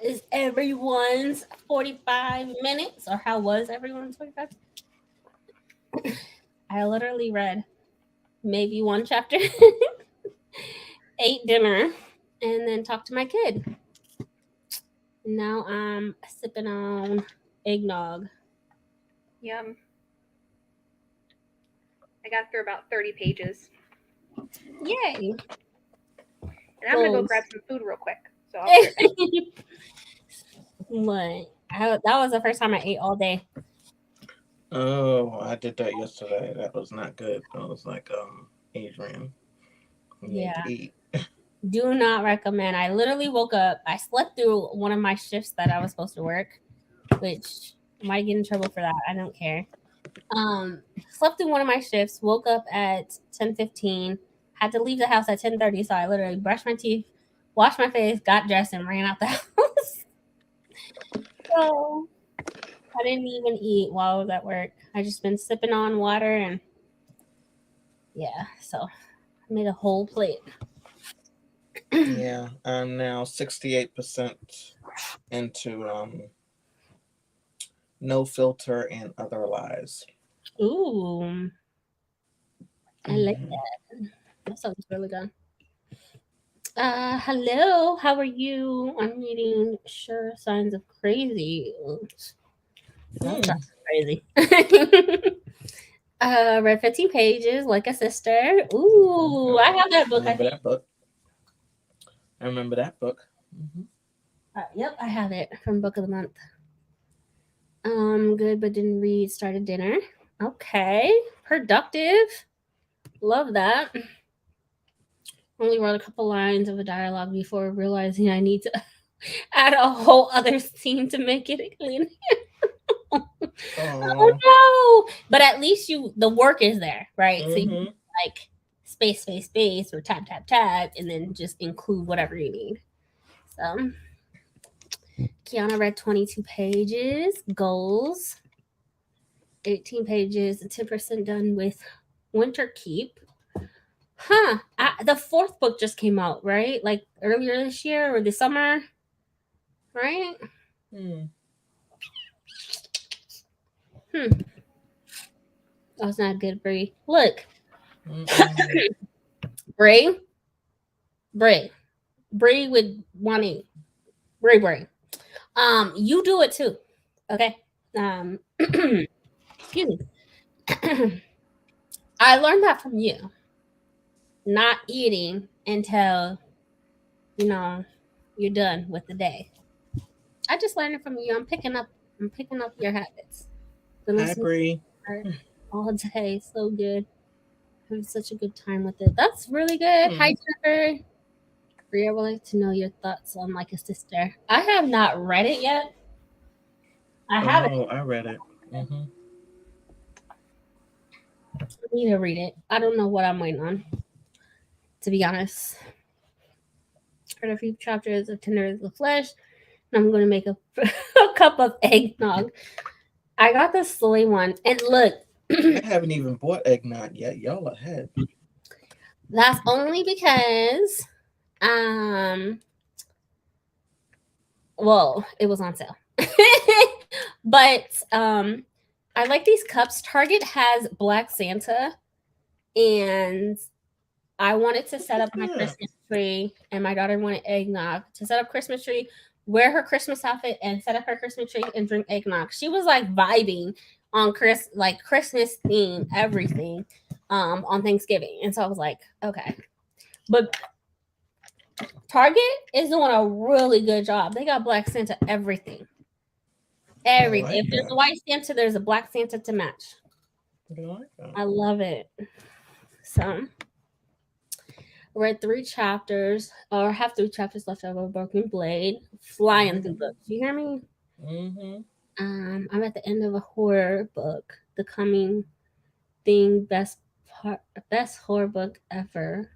is everyone's 45 minutes? Or how was everyone's 45? I literally read maybe one chapter, ate dinner, and then talked to my kid. Now I'm sipping on eggnog.
Yum. I got through about 30 pages.
Yay.
And I'm going to go
Goals.
grab some food real quick. So I'll be right back.
What? That was the first time I ate all day.
Oh, I did that yesterday. That was not good. I was like, Adrian, you need to eat.
Do not recommend. I literally woke up. I slept through one of my shifts that I was supposed to work, which I might get in trouble for that. I don't care. Slept through one of my shifts. Woke up at 10:15. Had to leave the house at 10:30. So I literally brushed my teeth, washed my face, got dressed, and ran out the house. So I didn't even eat while I was at work. I just been sipping on water and so I made a whole plate.
Yeah, I'm now 68% into No Filter and Other Lies.
Ooh, I like that. That sounds really good. Hello, how are you? I'm reading Sure Signs of Crazy. Crazy. Read 15 pages like a sister. Ooh, I have that book.
I remember that book. Mm-hmm.
Yep, I have it from Book of the Month. Good, but didn't read. Started dinner. Okay, productive. Love that. Only wrote a couple lines of a dialogue before realizing I need to add a whole other scene to make it clean. Oh no! But at least the work is there, right? So you can, like space, or tap, and then just include whatever you need. So Kiana read 22 pages. Goals. 18 pages. 10% done with Winter Keep. Huh. The fourth book just came out, right? Like earlier this year or this summer, right? That's not good, Bree. Look. Bree with wanting Bray. You do it too. Okay. Excuse me. I learned that from you. Not eating until you're done with the day. I just learned it from you. I'm picking up your habits.
Hi, Bree.
All day. So good. Having such a good time with it. That's really good. Hi, Jennifer. Bree, I would like to know your thoughts on Like a Sister. I have not read it yet. I haven't.
Oh, I read it. Mm-hmm.
I need to read it. I don't know what I'm waiting on, to be honest. Read a few chapters of Tender as the Flesh, and I'm going to make a cup of eggnog. I got the soy one, and look.
I haven't even bought eggnog yet. Y'all ahead.
That's only because, well, it was on sale. But I like these cups. Target has Black Santa, and I wanted to set up my Christmas tree, and my daughter wanted eggnog to set up Christmas tree, wear her Christmas outfit, and set up her Christmas tree and drink eggnog. She was like vibing on Christmas theme, everything on Thanksgiving. And so I was like, okay. But Target is doing a really good job. They got Black Santa everything. Everything. If there's a white Santa, there's a Black Santa to match. I love it. So read 3 chapters, or have 3 chapters left of A Broken Blade. Flying through books. You hear me? I'm at the end of a horror book. The Coming Thing, best horror book ever.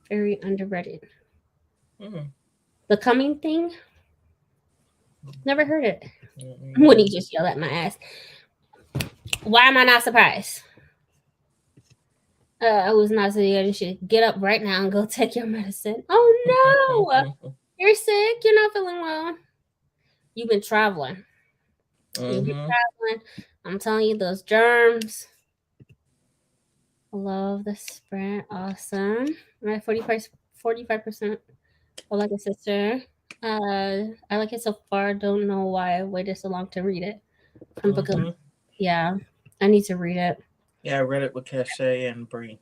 Very underrated. The Coming Thing. Never heard it. When he just yelled at my ass. Why am I not surprised? I was not saying you should get up right now and go take your medicine. Oh no! You're sick. You're not feeling well. You've been traveling. You've been
Mm-hmm.
traveling. I'm telling you, those germs. Love the spread. Awesome. Right, 45%. I like it, sister. I like it so far. Don't know why I waited so long to read it. From book of,
Mm-hmm.
yeah, I need to read it.
Yeah, I read it with Cachet and Bree.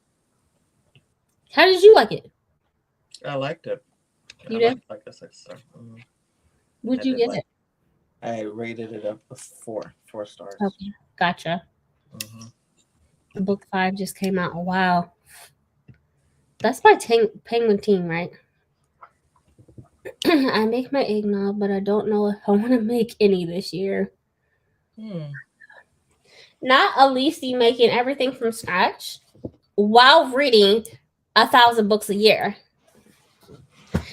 How did you like it?
I liked it. I
You did?
like the sex stuff.
Would
I
you
did
give
like.
it?
I rated it a 4 stars.
Okay, gotcha.
Mm-hmm.
Book 5 just came out. Wow, that's by Penguin Team, right? I make my eggnog, but I don't know if I want to make any this year. Not Alicia making everything from scratch while reading 1,000 books a year.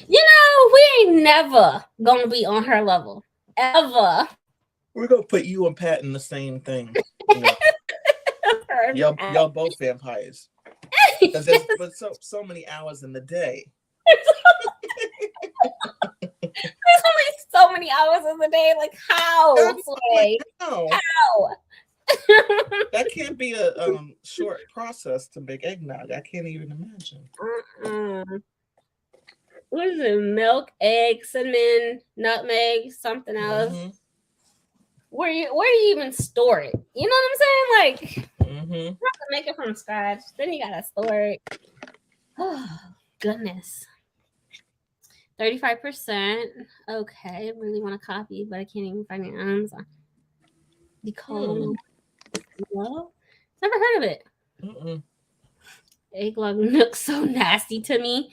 You know, we ain't never gonna be on her level ever.
We're gonna put you and Pat in the same thing. You know, y'all both vampires. Because there's but so many hours in the day.
There's only so many hours in the day. Like how?
Like, no.
How?
That can't be a short process to make eggnog. I can't even imagine.
What is it? Milk, egg, cinnamon, nutmeg, something else.
Mm-hmm.
Where do you even store it? You know what I'm saying? Like, you have to make it from scratch. Then you gotta store it. Oh goodness. 35%. Okay, really want to copy, but I can't even find it on Amazon. Well, never heard of it. Eggnog looks so nasty to me.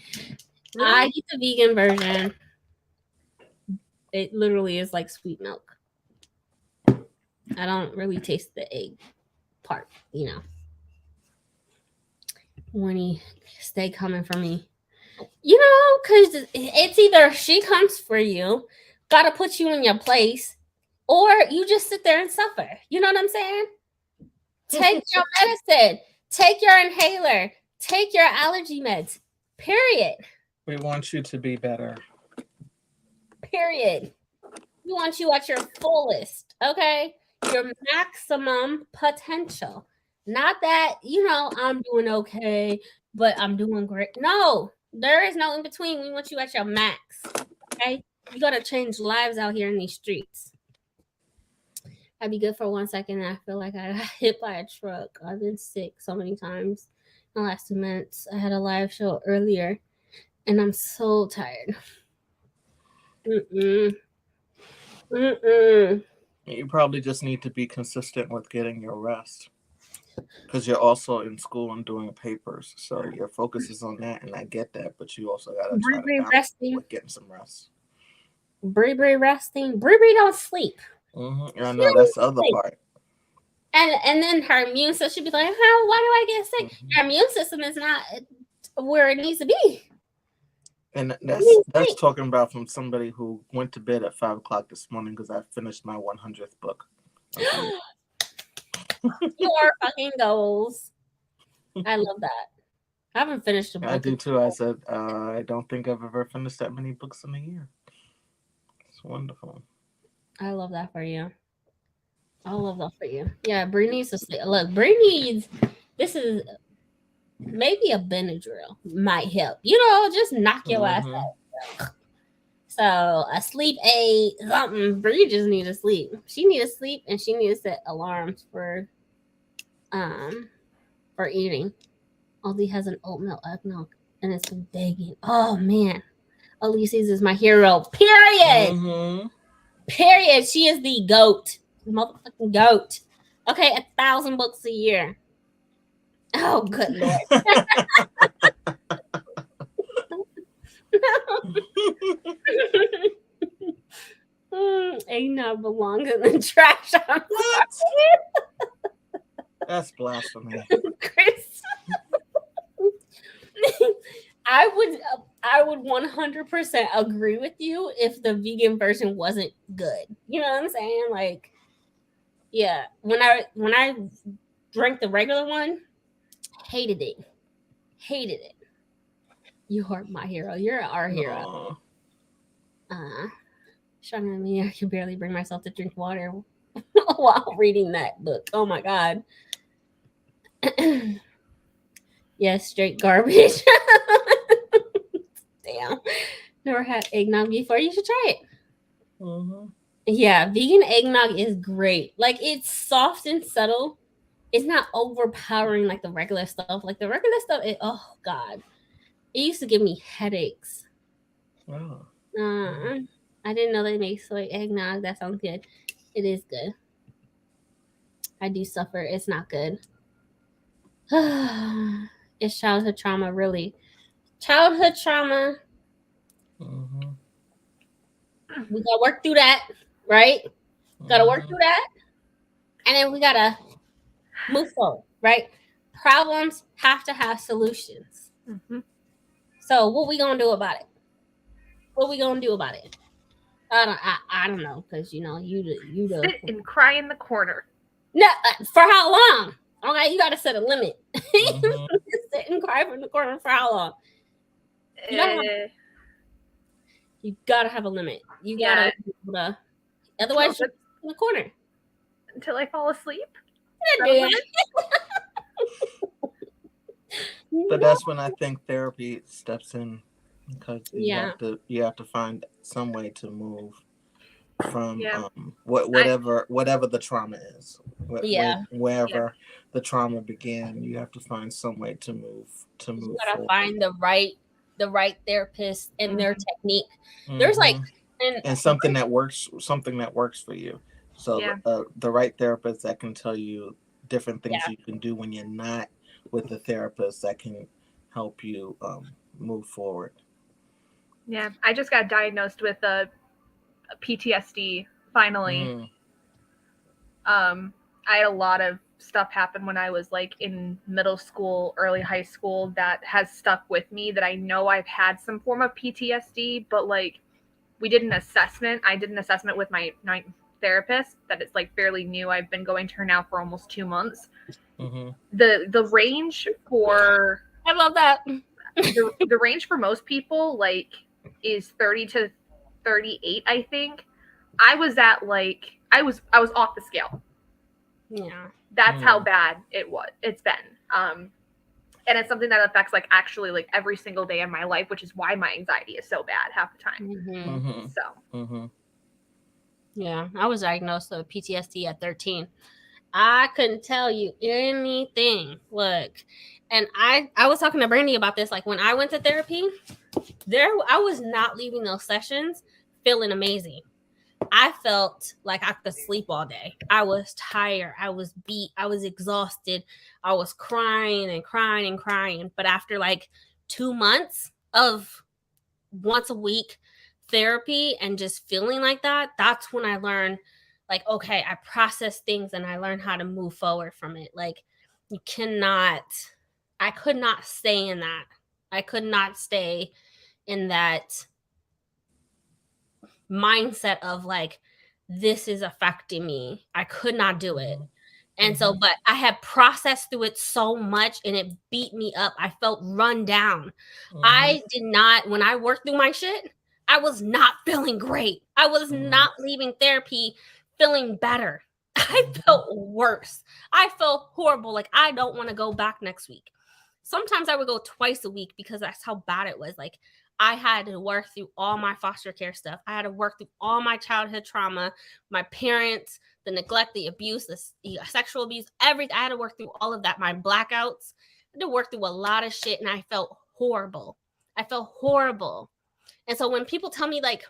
Really? I get the vegan version. It literally is like sweet milk. I don't really taste the egg part, you know. Winnie, stay coming for me. You know, because it's either she comes for you, gotta put you in your place, or you just sit there and suffer. You know what I'm saying? Take your medicine, take your inhaler, take your allergy meds. Period.
We want you to be better.
Period. We want you at your fullest, okay? Your maximum potential. Not that, you know, I'm doing okay, but I'm doing great. No, there is no in between. We want you at your max, okay? You got to change lives out here in these streets. I'd be good for 1 second and I feel like I got hit by a truck. I've been sick so many times in the last 2 minutes. I had a live show earlier and I'm so tired.
You probably just need to be consistent with getting your rest. Because you're also in school and doing papers. So your focus is on that, and I get that, but you also got to try to balance with getting some rest.
Bree resting. Bree don't sleep.
I know, that's the other part.
And then her immune system should be like, why do I get sick? Her immune system is not where it needs to be.
And that's talking about from somebody who went to bed at 5 o'clock this morning because I finished my 100th book.
Your fucking goals. I love that. I haven't finished a book.
I do too. I said, I don't think I've ever finished that many books in a year. It's wonderful.
I love that for you. I love that for you. Yeah, Bree needs to sleep. Look, Bree needs, this is maybe a Benadryl might help. You know, just knock your ass out. So a sleep aid, something. Bree just need to sleep. She need to sleep and she need to set alarms for eating. Aldi has an oatmeal eggnog and it's begging. Oh man. Ulysses is my hero. Period. Period. She is the GOAT. Motherfucking GOAT. Okay, 1,000 books a year. Oh, good Lord. Eggnog belongs in the trash.
That's blasphemy.
Chris. I would 100% agree with you if the vegan version wasn't good. You know what I'm saying? Like, yeah. When I drank the regular one, hated it. You are my hero. You're our hero. Shanae, me, I can barely bring myself to drink water while reading that book. Oh my god. Yes, straight garbage. Damn. Never had eggnog before. You should try it.
Mm-hmm.
Yeah, vegan eggnog is great. Like, it's soft and subtle. It's not overpowering like the regular stuff. Like the regular stuff, oh god, it used to give me headaches.
Oh.
I didn't know they make soy eggnog. That sounds good. It is good. I do suffer. It's not good. It's childhood trauma, really. Childhood trauma.
Mm-hmm.
We gotta work through that, right? Gotta work through that, and then we gotta move forward, right? Problems have to have solutions.
Mm-hmm.
So what we gonna do about it? What we gonna do about it? I don't know, because you know you
sit and cry in the corner.
No, for how long? Okay, you gotta set a limit. Sit and cry from the corner for how long? You gotta have a limit. You gotta be able to, otherwise you're in the corner
until I fall asleep.
But that's when I think therapy steps in, because you have to find some way to move from whatever the trauma is. Wherever the trauma began, you have to find some way to move. You gotta
forward. Find the right therapist and their technique. There's like
and something that works for you. So the right therapist that can tell you different things you can do when you're not with the therapist that can help you move forward.
Yeah, I just got diagnosed with a PTSD finally. I had a lot of stuff happen when I was like in middle school, early high school that has stuck with me, that I know I've had some form of PTSD, but like we did an assessment. I did an assessment with my therapist that is like fairly new. I've been going to her now for almost 2 months. The range for
I love that.
the range for most people like is 30 to 38, I think. I was at like I was off the scale.
Yeah.
That's how bad it's been. And it's something that affects like actually like every single day in my life, which is why my anxiety is so bad half the time. So
yeah, I was diagnosed with PTSD at 13. I couldn't tell you anything. Look, and I was talking to Brandie about this. Like when I went to therapy, I was not leaving those sessions feeling amazing. I felt like I could sleep all day. I was tired. I was beat. I was exhausted. I was crying and crying and crying. But after like 2 months of once a week therapy and just feeling like that, that's when I learned, like, okay, I process things and I learned how to move forward from it. Like, I could not stay in that. I could not stay in that mindset of like, this is affecting me. I could not do it. And so, but I had processed through it so much and it beat me up. I felt run down. I did not, when I worked through my shit, I was not feeling great. I was not leaving therapy feeling better. I felt worse. I felt horrible. Like, I don't want to go back next week. Sometimes I would go twice a week because that's how bad it was. Like, I had to work through all my foster care stuff. I had to work through all my childhood trauma, my parents, the neglect, the abuse, the sexual abuse, everything. I had to work through all of that, my blackouts. I had to work through a lot of shit, and I felt horrible. And so when people tell me, like,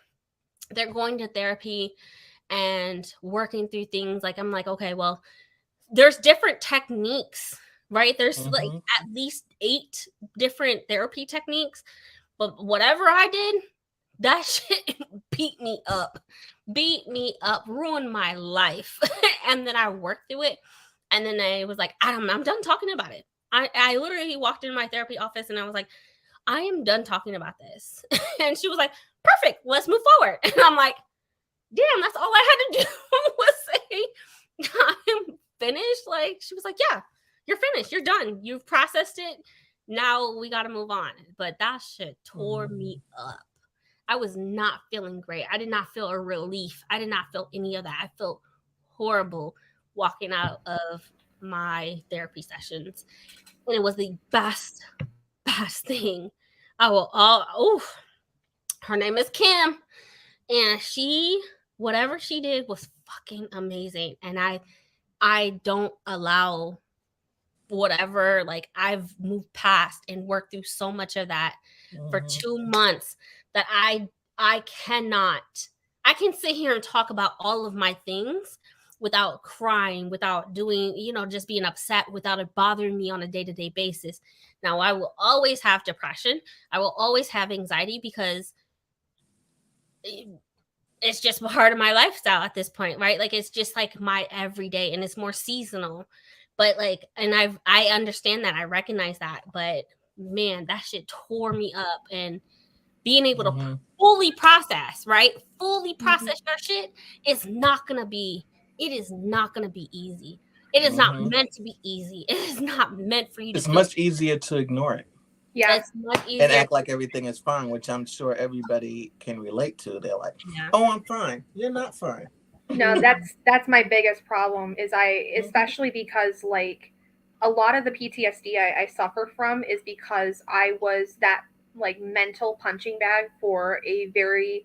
they're going to therapy and working through things, like, I'm like, okay, well, there's different techniques, right? There's like at least 8 different therapy techniques. But whatever I did, that shit beat me up, ruined my life. And then I worked through it. And then I was like, I'm done talking about it. I literally walked into my therapy office and I was like, I am done talking about this. And she was like, perfect, let's move forward. And I'm like, damn, that's all I had to do was say, I'm finished. Like, she was like, yeah, you're finished. You're done. You've processed it. Now we got to move on. But that shit tore me up. I was not feeling great. I did not feel a relief. I did not feel any of that. I felt horrible walking out of my therapy sessions. And it was the best thing. Her name is Kim. And whatever she did was fucking amazing. And I don't allow whatever, like, I've moved past and worked through so much of that for 2 months that I can sit here and talk about all of my things without crying, without doing, just being upset, without it bothering me on a day-to-day basis. Now, I will always have depression. I will always have anxiety because it's just part of my lifestyle at this point, right? Like, it's just like my everyday, and it's more seasonal. But like, and I understand that, I recognize that, but man, that shit tore me up. And being able to fully process, right? Fully process your shit is not gonna be. It is not gonna be easy. It is not meant to be easy. It is not meant for you to.
It's much easier to ignore it.
Yeah.
It's much easier
and act like everything is fine, which I'm sure everybody can relate to. They're like, "Oh, I'm fine." You're not fine.
No, that's my biggest problem is especially because like a lot of the PTSD I suffer from is because I was that like mental punching bag for a very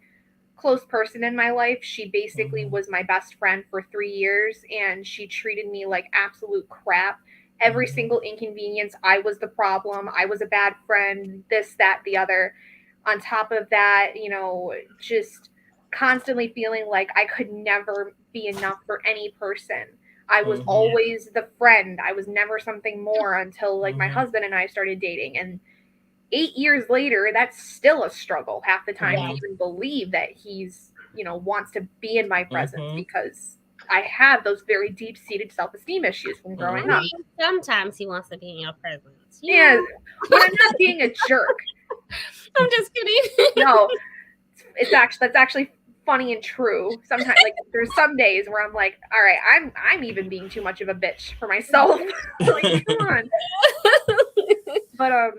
close person in my life. She basically was my best friend for 3 years, and she treated me like absolute crap. Every single inconvenience, I was the problem. I was a bad friend, this, that, the other. On top of that, just constantly feeling like I could never be enough for any person. I was always the friend. I was never something more until like my husband and I started dating. And 8 years later, that's still a struggle half the time to even believe that he's, wants to be in my presence because I have those very deep-seated self-esteem issues from growing up.
Sometimes he wants to be in your presence.
Yeah, when I'm not being a jerk.
I'm just kidding.
No, that's actually funny and true. Sometimes, like, there's some days where I'm like, all right, I'm even being too much of a bitch for myself. Like, come on. But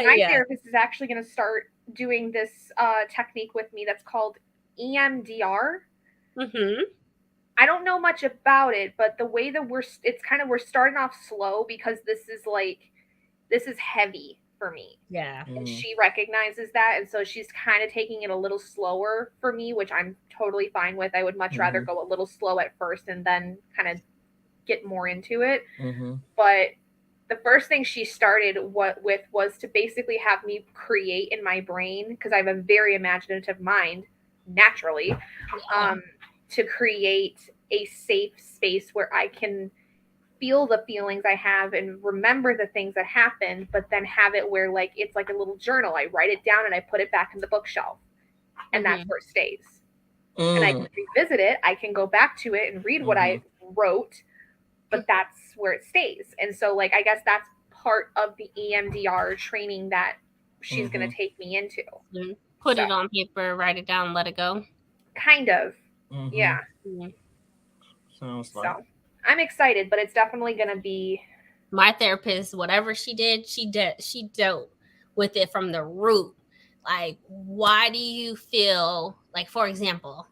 my therapist is actually going to start doing this technique with me that's called EMDR. I don't know much about it, but the way that we're starting off slow because this is heavy for me.
Yeah.
And she recognizes that. And so she's kind of taking it a little slower for me, which I'm totally fine with. I would much rather go a little slow at first and then kind of get more into it. But the first thing she started with was to basically have me create in my brain, because I have a very imaginative mind naturally, to create a safe space where I can feel the feelings I have and remember the things that happened, but then have it where like it's like a little journal. I write it down and I put it back in the bookshelf, and that's where it stays. And I can revisit it. I can go back to it and read what I wrote, but that's where it stays. And so like I guess that's part of the EMDR training that she's going to take me into.
Put it on paper, write it down, let it go.
Kind of. Yeah.
Sounds like.
So I'm excited, but it's definitely going to be.
My therapist, whatever she dealt with it from the root. Like, why do you feel like, for example,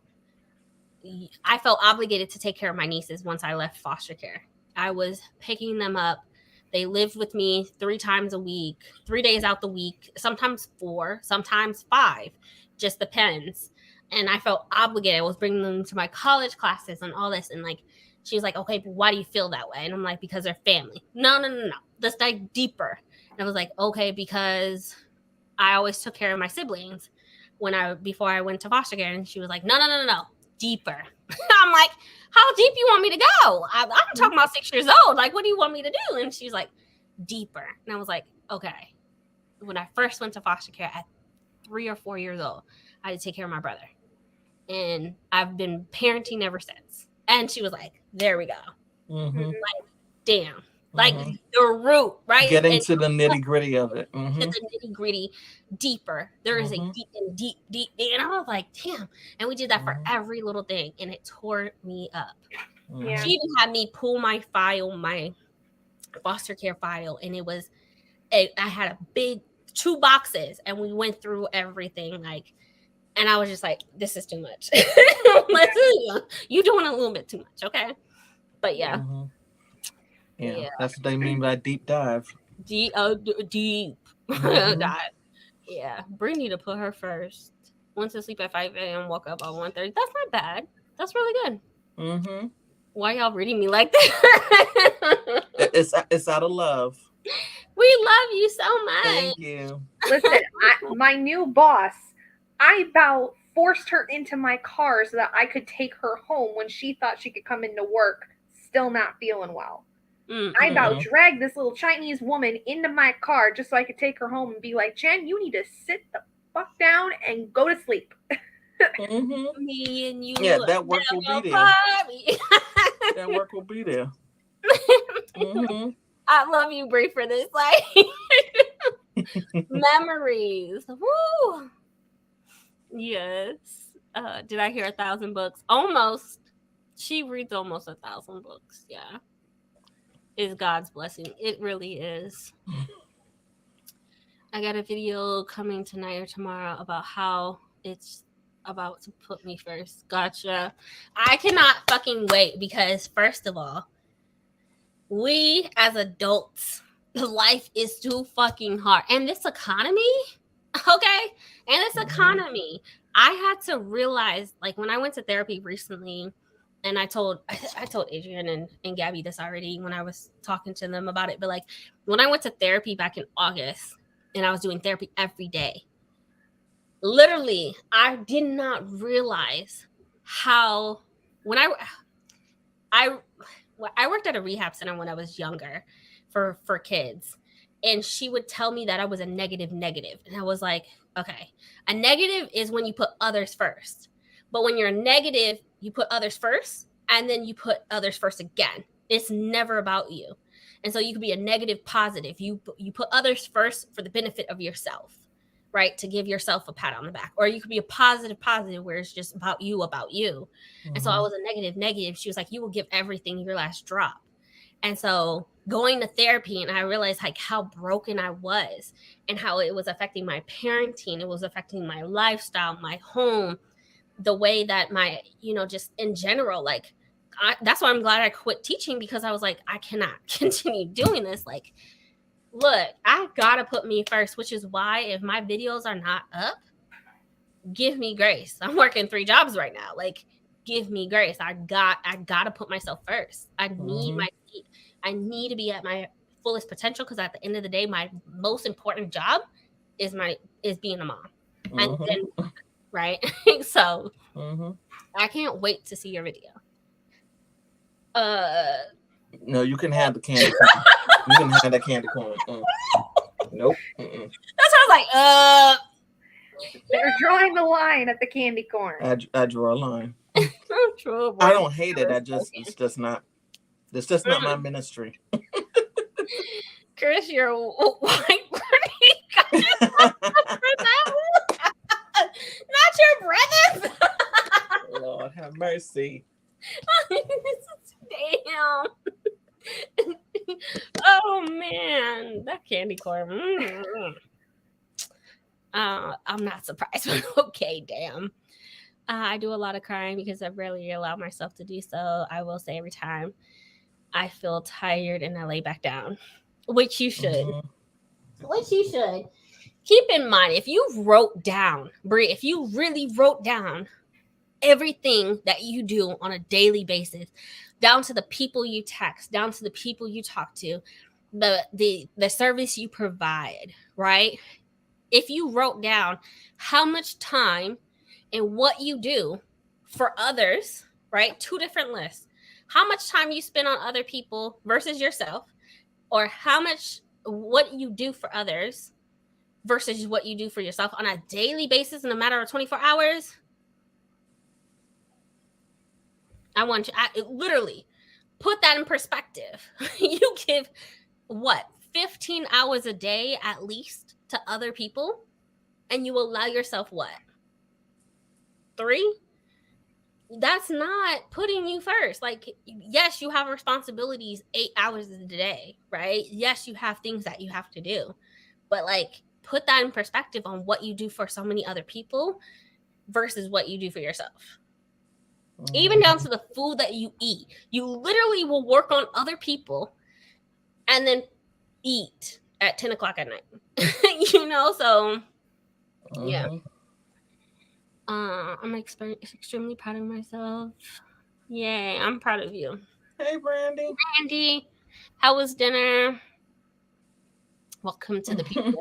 I felt obligated to take care of my nieces once I left foster care. I was picking them up. They lived with me 3 times a week, 3 days out the week, sometimes 4, sometimes 5, just depends. And I felt obligated. I was bringing them to my college classes and all this. And like, she was like, okay, but why do you feel that way? And I'm like, because they're family. No. Let's dive deeper. And I was like, okay, because I always took care of my siblings before I went to foster care. And she was like, no, deeper. I'm like, how deep you want me to go? I'm talking about 6 years old. Like, what do you want me to do? And she's like, deeper. And I was like, okay. When I first went to foster care at 3 or 4 years old, I had to take care of my brother. And I've been parenting ever since. And she was like, there we go. Like, damn. Like the root, right?
Getting to the nitty gritty of it.
To the nitty gritty, deeper. There is a deep. And I was like, damn. And we did that for every little thing. And it tore me up.
Yeah.
She even had me pull my foster care file. And I had a big 2 boxes. And we went through everything. Like, And I was just like, this is too much. You doing a little bit too much, okay? But yeah.
Mm-hmm. Yeah, that's what they mean by deep dive.
Deep
Mm-hmm.
dive. Yeah, Brandie need to put her first. Went to sleep at 5 a.m., woke up at 1:30. That's not bad. That's really good.
Mm-hmm.
Why y'all reading me like that?
It's out of love.
We love you so much.
Thank you.
Listen, my new boss, I about forced her into my car so that I could take her home when she thought she could come into work still not feeling well. I about dragged this little Chinese woman into my car just so I could take her home and be like, Jen, you need to sit the fuck down and go to sleep.
Mm-hmm.
Me and you.
Yeah, that work will be there. That work will be there. Mm-hmm.
I love you, Brie, for this. Like memories. Woo. Yes. Did I hear 1,000 books? Almost. She reads almost 1,000 books. Yeah. Is God's blessing. It really is. I got a video coming tonight or tomorrow about how it's about to put me first. Gotcha. I cannot fucking wait because, first of all, we as adults, life is too fucking hard. And this economy, okay? And this economy, I had to realize, like, when I went to therapy recently, and I told Adrian and Gabby this already when I was talking to them about it, but like when I went to therapy back in August and I was doing therapy every day, literally, I did not realize how when I worked at a rehab center when I was younger for kids, and she would tell me that I was a negative, and I was like, okay, a negative is when you put others first. But when you're negative, you put others first, and then you put others first again. It's never about you. And so you could be a negative positive. You put others first for the benefit of yourself, right? To give yourself a pat on the back. Or you could be a positive where it's just about you. Mm-hmm. And so I was a negative. She was like, you will give everything your last drop. And so going to therapy, and I realized like how broken I was and how it was affecting my parenting. It was affecting my lifestyle, my home, the way that my, just in general, like, that's why I'm glad I quit teaching, because I was like, I cannot continue doing this. Like, look, I gotta put me first, which is why if my videos are not up, give me grace. I'm working 3 jobs right now. Like, give me grace. I gotta put myself first. I need my seat. I need to be at my fullest potential, because at the end of the day, my most important job is being a mom. And then right? So I can't wait to see your video.
No, you can have the candy corn. You can have that candy corn. Nope.
That's what I was like,
They're drawing the line at the candy corn.
I draw a line. I don't hate it. It's just not my ministry.
Chris, you're white. Not your brothers.
Lord have mercy.
Damn. Oh man, that candy corn. I'm not surprised, but okay, damn. I do a lot of crying because I rarely allow myself to do so. I will say every time I feel tired and I lay back down, which you should. Which you should. Keep in mind, if you wrote down, Brie, if you really wrote down everything that you do on a daily basis, down to the people you text, down to the people you talk to, the service you provide, right? If you wrote down how much time and what you do for others, right? 2 different lists. How much time you spend on other people versus yourself, or what you do for others versus what you do for yourself on a daily basis in a matter of 24 hours. I want you literally put that in perspective. You give 15 hours a day at least to other people, and you allow yourself 3? That's not putting you first. Like, yes, you have responsibilities 8 hours a day, right? Yes, you have things that you have to do, but like, put that in perspective on what you do for so many other people. versus what you do for yourself. Even down to the food that you eat. You literally will work on other people and then eat at 10 o'clock at night. So yeah. I'm extremely proud of myself. Yay, I'm proud of you.
Hey, Brandie.
Brandie, how was dinner? Welcome to the PTS.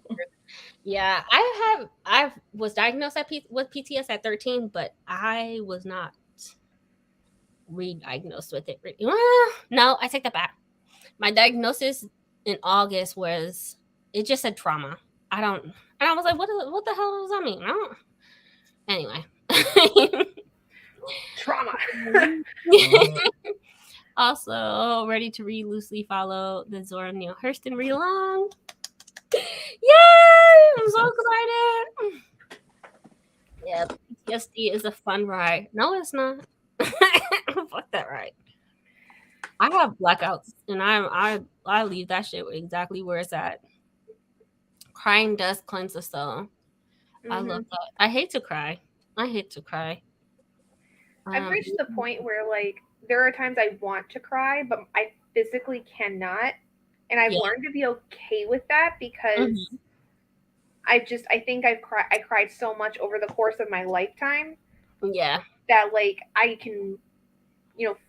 Yeah, I was diagnosed with PTS at 13, but I was not re-diagnosed with it. Well, no, I take that back. My diagnosis in August it just said trauma. And I was like, what the hell does that mean? Anyway.
Trauma.
Also, ready to read loosely follow the Zora Neale Hurston read along. Yay! I'm so excited. Yeah, PTSD is a fun ride. No, it's not. Fuck that ride. I have blackouts, and I leave that shit exactly where it's at. Crying does cleanse the soul. I love that. I hate to cry.
I've reached the point where, like, there are times I want to cry, but I physically cannot. And I've learned to be okay with that because I think I cried so much over the course of my lifetime.
Yeah.
That, like, I can,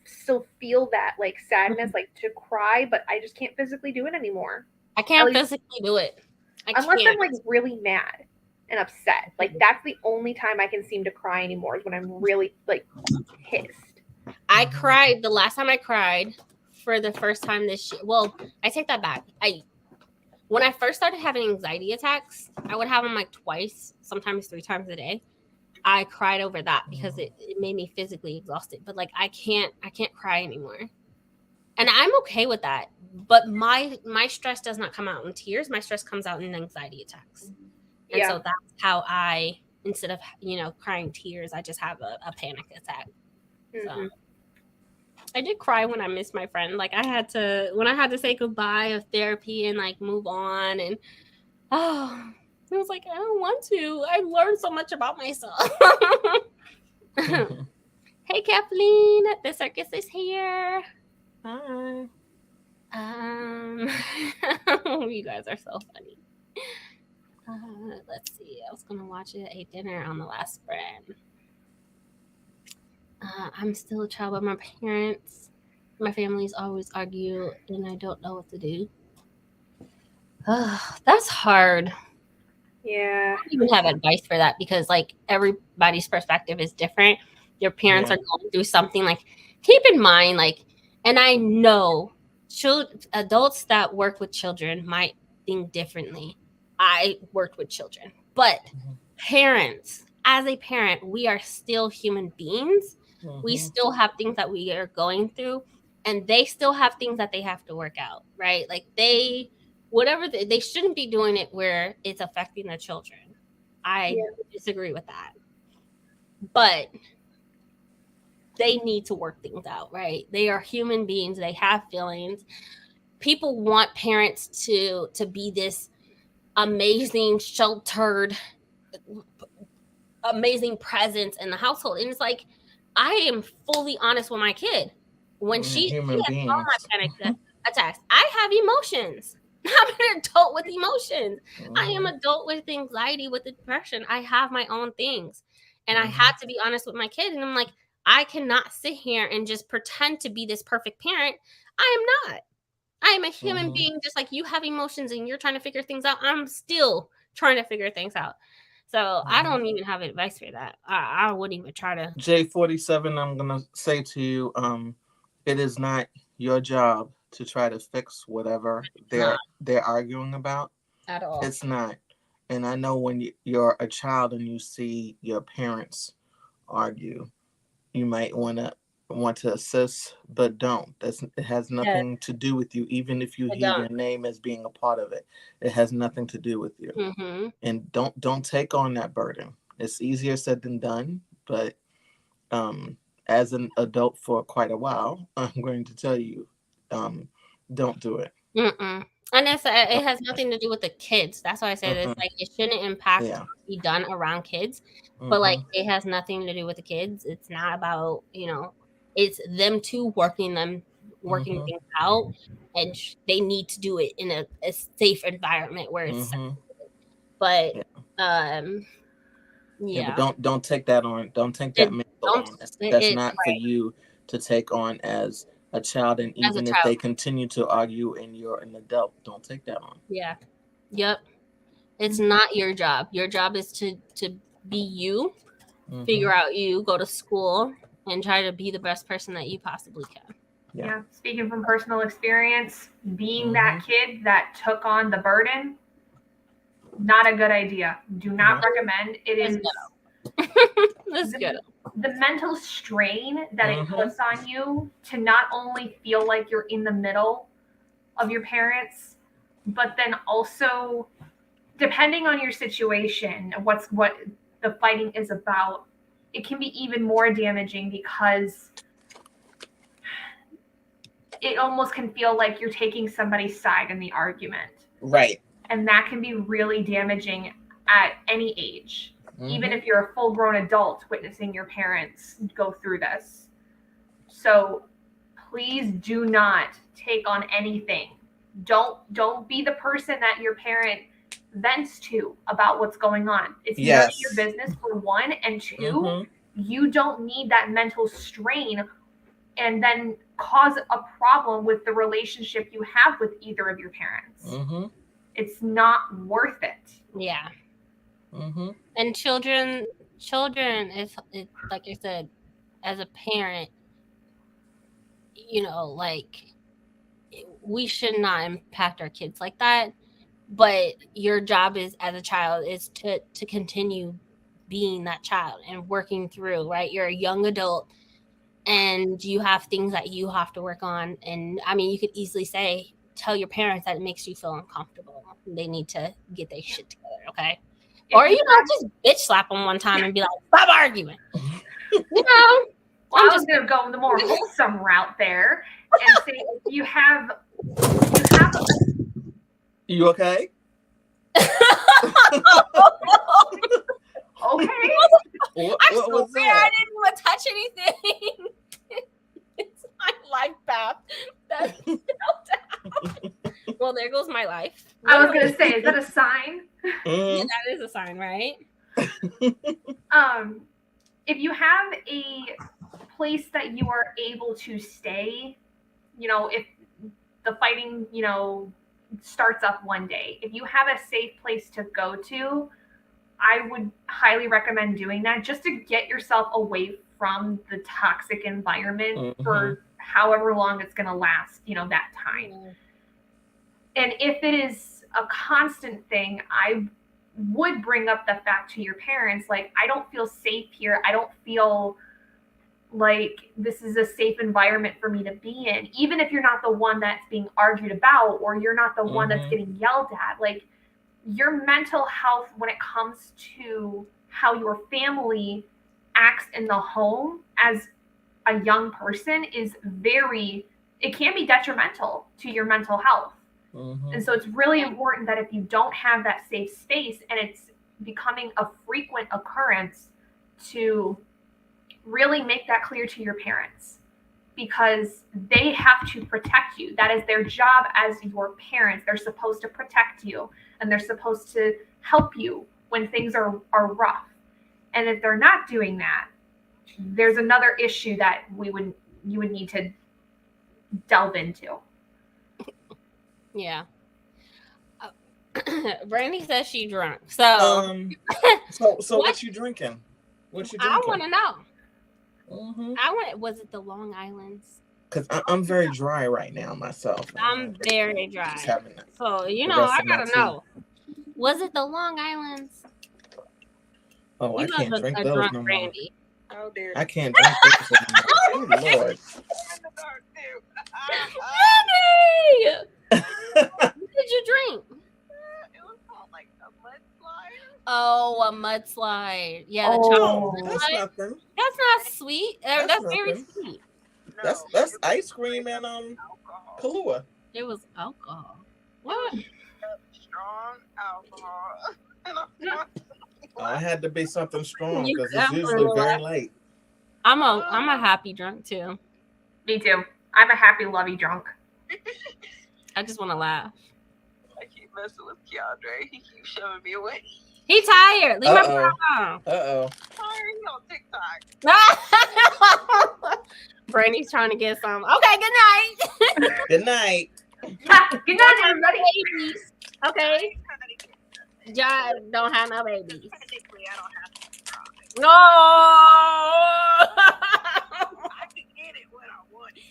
still feel that, like, sadness, like, to cry, but I just can't physically do it anymore.
I can't physically do it.
Unless I'm, like, really mad and upset. Like, that's the only time I can seem to cry anymore is when I'm really, like, pissed.
I cried the last time I cried for the first time this year. Well, I take that back. When I first started having anxiety attacks, I would have them like twice, sometimes 3 times a day. I cried over that because it made me physically exhausted. But like I can't cry anymore. And I'm okay with that. But my stress does not come out in tears. My stress comes out in anxiety attacks. And so that's how I, instead of, crying tears, I just have a panic attack. So I did cry when I missed my friend. Like when I had to say goodbye of therapy and like move on. And I was like, I don't want to. I learned so much about myself. Hey, Kathleen, the circus is here.
Hi.
You guys are so funny. Let's see. I was gonna watch it. Ate dinner on the last spread. I'm still a child by my parents. My families always argue, and I don't know what to do. That's hard.
Yeah.
I don't even have advice for that because, like, everybody's perspective is different. Your parents are going through something. Like, keep in mind, like, and I know adults that work with children might think differently. I worked with children, but parents, as a parent, we are still human beings. We still have things that we are going through, and they still have things that they have to work out, right? Like they shouldn't be doing it where it's affecting the children. I disagree with that. But they need to work things out, right? They are human beings. They have feelings. People want parents to be this amazing, sheltered, amazing presence in the household. And it's like, I am fully honest with my kid. When she has all my panic attacks, I have emotions. I'm an adult with emotions. I am an adult with anxiety, with depression. I have my own things. And I had to be honest with my kid. And I'm like, I cannot sit here and just pretend to be this perfect parent. I am not. I am a human being, just like you have emotions and you're trying to figure things out. I'm still trying to figure things out. So I don't even have advice for that. I wouldn't even try to.
J47, I'm going to say to you, it is not your job to try to fix whatever they're arguing about.
At all.
It's not. And I know when you're a child and you see your parents argue, you might want to assist, but don't. It has nothing to do with you. Even if you hear your name as being a part of it, it has nothing to do with you. And don't take on that burden. It's easier said than done, but as an adult for quite a while, I'm going to tell you, don't do it.
And it has nothing to do with the kids. That's why I said it's like it shouldn't be done around kids. But like it has nothing to do with the kids. It's not about, it's them two working things out, and they need to do it in a safe environment where it's safe. But
but don't take that on. Don't take that mental on. That's not for you to take on as a child, and even if they continue to argue and you're an adult, don't take that on.
Yeah. Yep. It's not your job. Your job is to be you, figure out you, go to school, and try to be the best person that you possibly can.
Yeah. Speaking from personal experience, being that kid that took on the burden, not a good idea. Do not recommend. It is
That's good.
The mental strain that it puts on you to not only feel like you're in the middle of your parents, but then also, depending on your situation, what the fighting is about, it can be even more damaging because it almost can feel like you're taking somebody's side in the argument.
Right.
And that can be really damaging at any age. Even if you're a full-grown adult witnessing your parents go through this. So please do not take on anything. Don't be the person that your parent vents to about what's going on. It's none of your business, for one, and two, you don't need that mental strain and then cause a problem with the relationship you have with either of your parents. It's not worth it.
Yeah. And children is like I said, as a parent, like we should not impact our kids like that. But your job is, as a child, is to continue being that child and working through, right? You're a young adult and you have things that you have to work on. And I mean, you could easily tell your parents that it makes you feel uncomfortable. They need to get their shit together, okay? Or, just bitch slap them one time and be like, stop arguing.
Well, I was going to go the more wholesome route there and say, you have
You okay?
Okay.
What was that?
I didn't want to touch anything. It's my life path. That's well, there goes my life.
I was going to say, is that a sign?
Yeah, that is a sign, right?
If you have a place that you are able to stay, if the fighting, starts up one day, if you have a safe place to go to, I would highly recommend doing that just to get yourself away from the toxic environment for however long it's going to last, that time. And if it is a constant thing, I would bring up the fact to your parents, like, I don't feel safe here. I don't feel like this is a safe environment for me to be in, even if you're not the one that's being argued about or you're not the one that's getting yelled at. Like, your mental health when it comes to how your family acts in the home as a young person it can be detrimental to your mental health. And so it's really important that if you don't have that safe space and it's becoming a frequent occurrence, to really make that clear to your parents, because they have to protect you. That is their job as your parents. They're supposed to protect you and they're supposed to help you when things are rough. And if they're not doing that, there's another issue that you would need to delve into.
Yeah. Brandie says she drunk. So
what you drinking? What you drinking?
I want to know. Was it the Long Island's?
Because I'm very dry right now myself.
I'm very dry. So, I gotta know. Was it the Long Island's?
Oh, I can't drink those no more.
Brandie.
Oh, dear.
I can't drink those anymore. Oh, Lord.
What did you drink?
It was called like a mudslide.
Oh, a mudslide. Yeah, the chocolate.
That's nothing.
That's not sweet. That's very
nothing.
sweet.
That's ice cream and Kahlua.
It was alcohol. What?
Strong alcohol. And I'm
It had to be something strong
You
because it's
definitely
usually
will.
very late.
I'm a happy drunk too.
Me too. I'm a happy, lovey drunk.
I just want to laugh.
I keep messing with Keandre. He keeps shoving me away.
He tired. Leave my
Uh-oh.
phone.
Uh-oh.
Sorry, he on TikTok.
Brandie's trying to get some. Okay, good night.
Good night.
Good night, everybody.
Babies. Okay. John don't have no babies.
Technically, I don't have to drive.
No.
I can get it when I want it.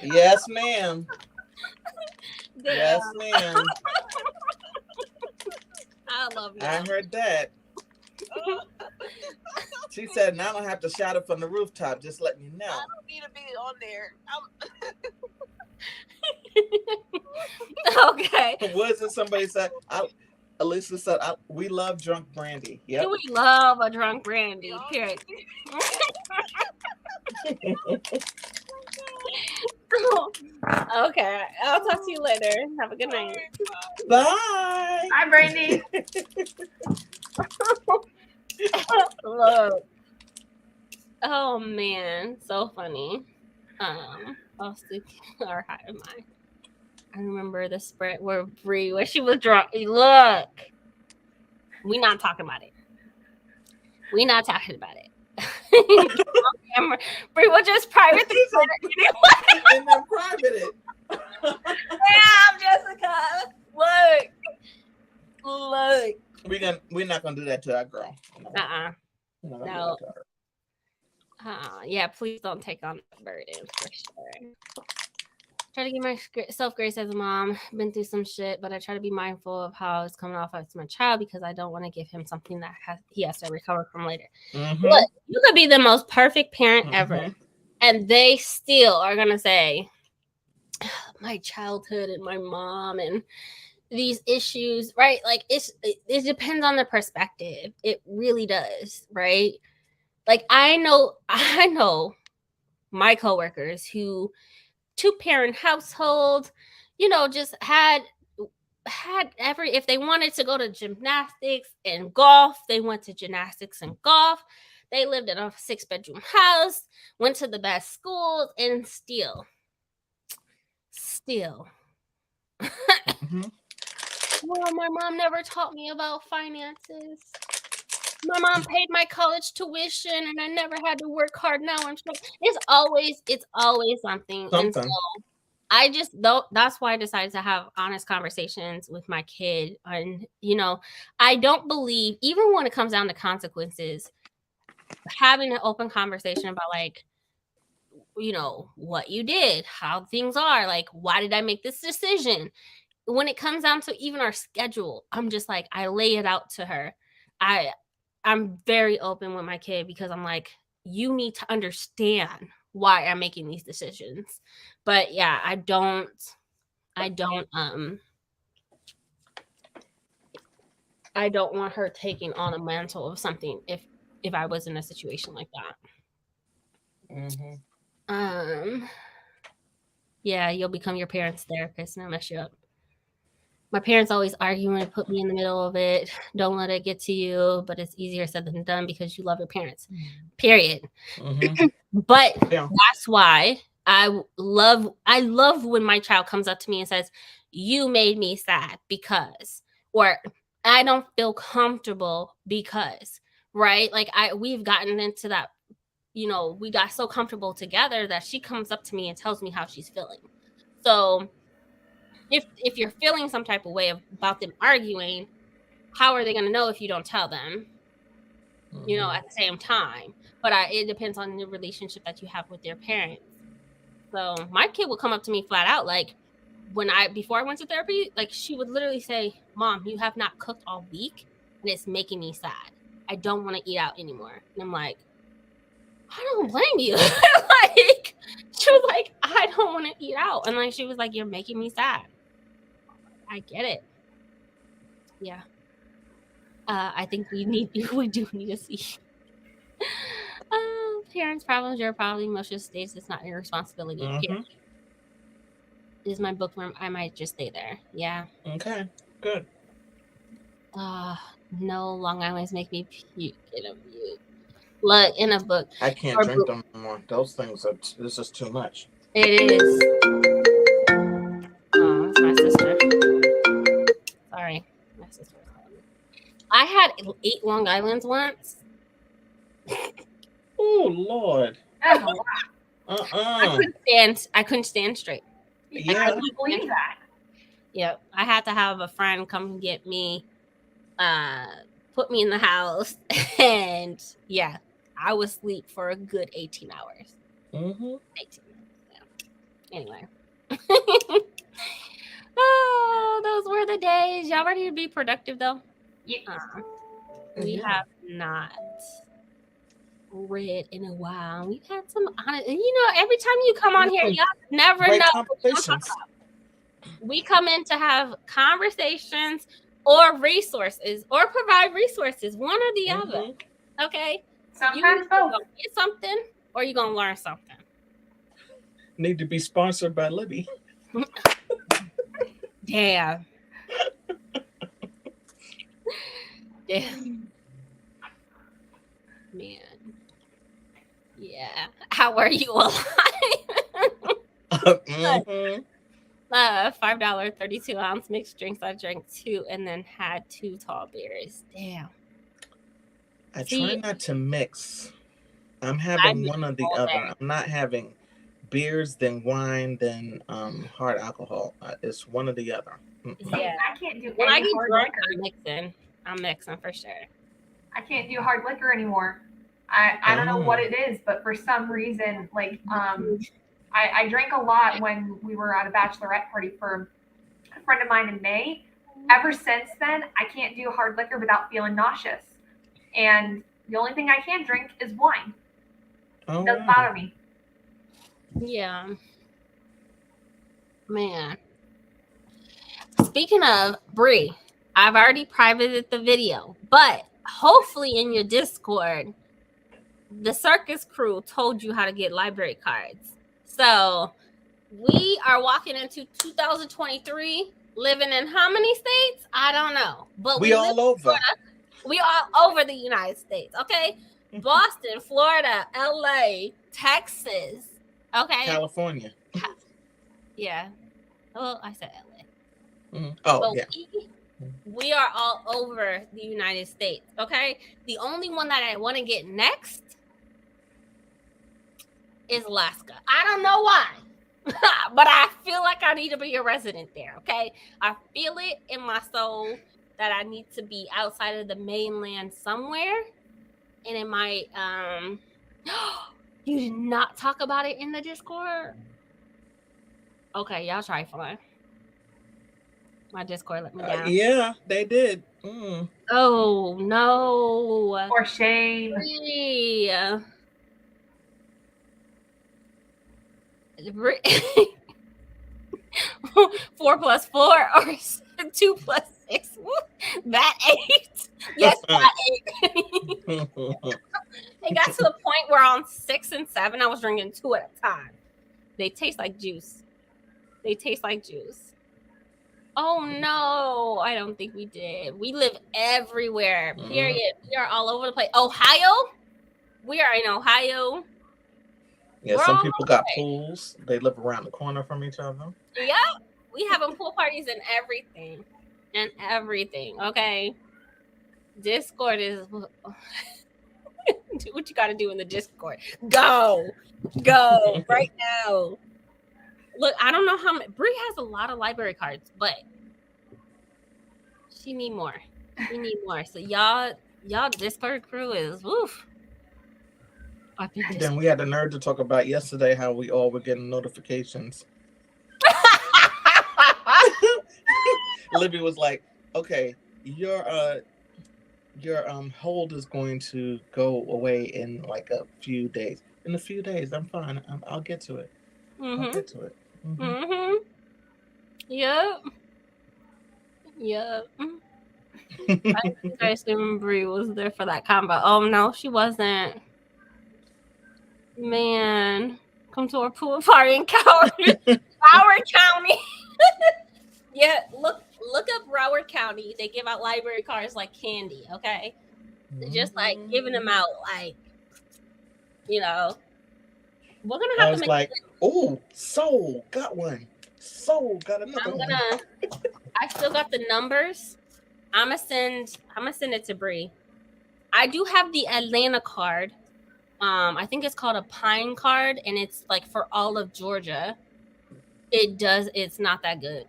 Yes, ma'am.
Damn.
Yes, ma'am.
I love you.
I heard that. She said, now I don't have to shout it from the rooftop. Just let me know.
I don't need to be on there.
Okay.
Wasn't somebody said? Elisa said, we love drunk Brandie. Yep.
We love a drunk Brandie. Period. Okay. I'll talk to you later. Have a good night.
Bye.
Bye, Brandie.
Look. Oh man, so funny. I remember the spread where Bree, where she was drunk. Look, we not talking about it. We not talking about it. Bree was just private.
And then private it.
Damn, Jessica. Look.
We're not gonna do that to our girl.
No. Yeah, please don't take on that burden for sure. Try to give myself grace as a mom. Been through some shit, but I try to be mindful of how it's coming off as my child because I don't want to give him something that he has to recover from later.
Mm-hmm.
Look, you could be the most perfect parent ever, and they still are gonna say, "My childhood and my mom and these issues," right? Like it depends on the perspective. It really does, right? Like I know my coworkers who 2-parent household, just had if they wanted to go to gymnastics and golf, they went to gymnastics and golf. They lived in a 6-bedroom house, went to the best schools, and still. Well, my mom never taught me about finances. My mom paid my college tuition and I never had to work hard. Now it's always something. And so that's why I decided to have honest conversations with my kid. And, I don't believe, even when it comes down to consequences, having an open conversation about what you did, how things are, like, why did I make this decision? When it comes down to even our schedule, I'm just like, I lay it out to her. I'm very open with my kid because I'm like, you need to understand why I'm making these decisions. But yeah, I don't want her taking on a mantle of something if I was in a situation like that. Yeah, you'll become your parents' therapist and I'll mess you up. My parents always argue and put me in the middle of it. Don't let it get to you, but it's easier said than done because you love your parents. Period. But that's why I love when my child comes up to me and says, "You made me sad because," or "I don't feel comfortable because," right? Like we've gotten into that, we got so comfortable together that she comes up to me and tells me how she's feeling. So if you're feeling some type of way about them arguing, how are they going to know if you don't tell them? At the same time. But it depends on the relationship that you have with their parents. So my kid would come up to me flat out, like before I went to therapy, like she would literally say, "Mom, you have not cooked all week, and it's making me sad. I don't want to eat out anymore." And I'm like, I don't blame you. Like she was like, I don't want to eat out, and like she was like, "You're making me sad." I get it. Yeah. I think we do need to see parents' problems, your problem. Most just states it's not your responsibility. Period. Is my bookworm. I might just stay there. Yeah.
Okay. Good.
No, Long Island's make me puke in a book. Look, in a book.
I can't drink them anymore. Those things are. This is too much.
It is. Oh, it's my sister. Sorry, my sister. I had 8 Long Islands once.
Oh Lord.
I couldn't stand straight.
Yeah.
I couldn't believe that.
Yep. I had to have a friend come get me, put me in the house, and yeah, I was asleep for a good 18 hours. 18 hours. Yeah. Anyway. Oh, those were the days. Y'all ready to be productive though?
Yeah.
We have not read in a while. We've had some honest, every time you come on here, y'all never know what we're talking about. We come in to have conversations or resources or provide resources, one or the other. Okay?
Sometimes both.
Gonna get something or you're gonna learn something.
Need to be sponsored by Libby.
Damn. Damn. Man. Yeah. How are you alive? $5 32-ounce mixed drinks. I drank 2 and then had 2 tall beers. Damn.
I try not to mix. I'm having one or the other. I'm not having beers, then wine, then hard alcohol. It's one or the other.
Yeah.
I can't do
when I get
hard
drunk,
liquor.
I'm mixing for sure.
I can't do hard liquor anymore. I don't know what it is, but for some reason, like I drank a lot when we were at a bachelorette party for a friend of mine in May. Ever since then, I can't do hard liquor without feeling nauseous. And the only thing I can drink is wine. It doesn't bother me.
Yeah. Man. Speaking of Bree, I've already privated the video, but hopefully in your Discord, the circus crew told you how to get library cards. So we are walking into 2023, living in how many states? I don't know. But
we all over.
We all over the United States, okay? Boston, Florida, LA, Texas, okay?
California.
Yeah. Oh, I said LA.
Oh,
but
yeah.
We are all over the United States, okay? The only one that I want to get next is Alaska. I don't know why, but I feel like I need to be a resident there, okay? I feel it in my soul that I need to be outside of the mainland somewhere, and it might, you did not talk about it in the Discord? Okay, y'all try flying. My Discord let me down.
Yeah, they did.
Oh, no.
For shame.
Yeah. 4 plus 4 or 2 plus 6. That 8. Yes, that 8. It got to the point where on 6 and 7, I was drinking 2 at a time. They taste like juice. Oh no, I don't think we did. We live everywhere. Period. We are all over the place. Ohio? We are in Ohio.
Yeah, some people got pools. They live around the corner from each other.
Yep. We having pool parties and everything. Okay. Discord is do what you gotta do in the Discord. Go right now. Look, I don't know how many. Bree has a lot of library cards, but she need more. So y'all Discord crew is woof.
Then we had the nerve to talk about yesterday how we all were getting notifications. Libby was like, "Okay, your hold is going to go away in like a few days. In a few days, I'm fine. I'll get to it. I'll get to it."
Yep. I assume Bree was there for that combo. Oh no, she wasn't. Man, come to our pool party in Broward County. Yeah, look up Broward County. They give out library cards like candy. Okay, just like giving them out like, you know. We're gonna have
I
to
was
make.
like, oh, Soul got one. Soul got another one.
I still got the numbers. I'm gonna send it to Bree. I do have the Atlanta card. I think it's called a Pine card, and it's like for all of Georgia. It's not that good.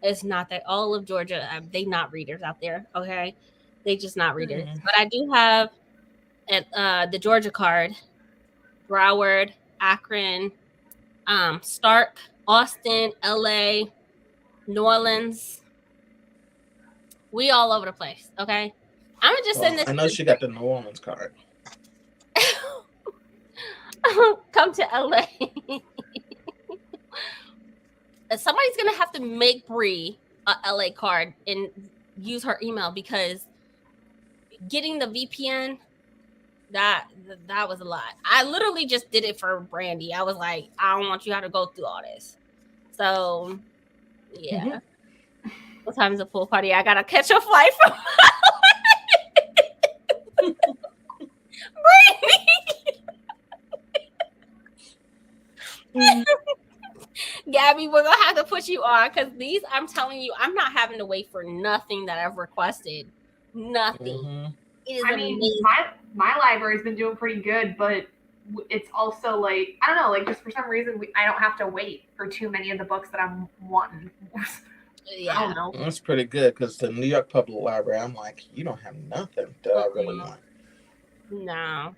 It's not that all of Georgia. They not readers out there. Okay, they just not readers. But I do have the Georgia card, Broward, Akron, Stark, Austin, LA, New Orleans. We all over the place. Okay, I'm gonna just send this.
I know she got the New Orleans card.
Come to LA. Somebody's gonna have to make Bree a LA card and use her email, because getting the VPN, that was a lot. I literally just did it for Brandie. I was like, I don't want you to have to go through all this. So yeah. What time is the pool party? I gotta catch a flight from Brandie. Gabby, we're gonna have to put you on, because these, I'm telling you, I'm not having to wait for nothing that I've requested. Nothing. It is amazing.
My library's been doing pretty good, but it's also like, I don't know, like just for some reason I don't have to wait for too many of the books that I'm wanting.
Yeah,
I don't know.
That's pretty good, because the New York Public Library, I'm like, you don't have nothing that I really want.
No.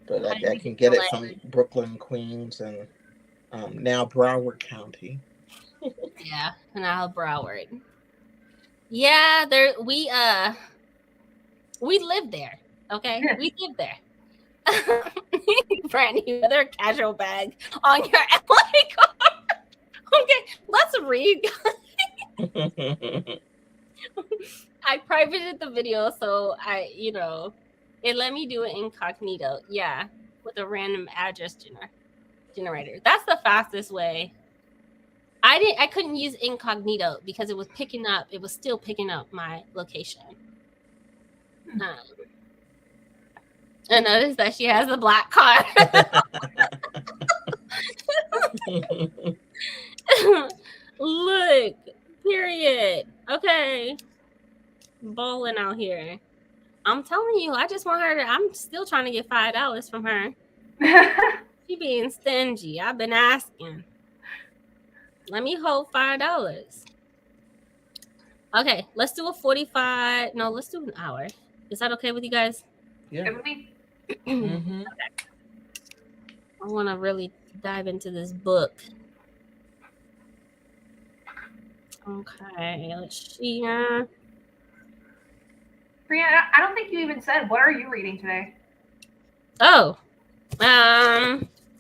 But I can get it from Brooklyn, Queens, and now Broward County.
Yeah, now Broward. Yeah, we live there. Okay, we live there. Brandie, with her casual bag on your LA card. Okay, let's read. I privated the video, so it let me do it incognito. Yeah, with a random address generator. That's the fastest way. I couldn't use incognito because it was still picking up my location. I noticed that she has a black card. Look, period. Okay. Balling out here. I'm telling you, I just want her to, I'm still trying to get $5 from her. She being stingy. I've been asking. Let me hold $5. Okay, let's do a 45. No, let's do an hour. Is that okay with you guys?
Yeah.
Okay. I want to really dive into this book. Okay, let's see.
Brianna, I don't think you even said, what are you reading today?
Oh,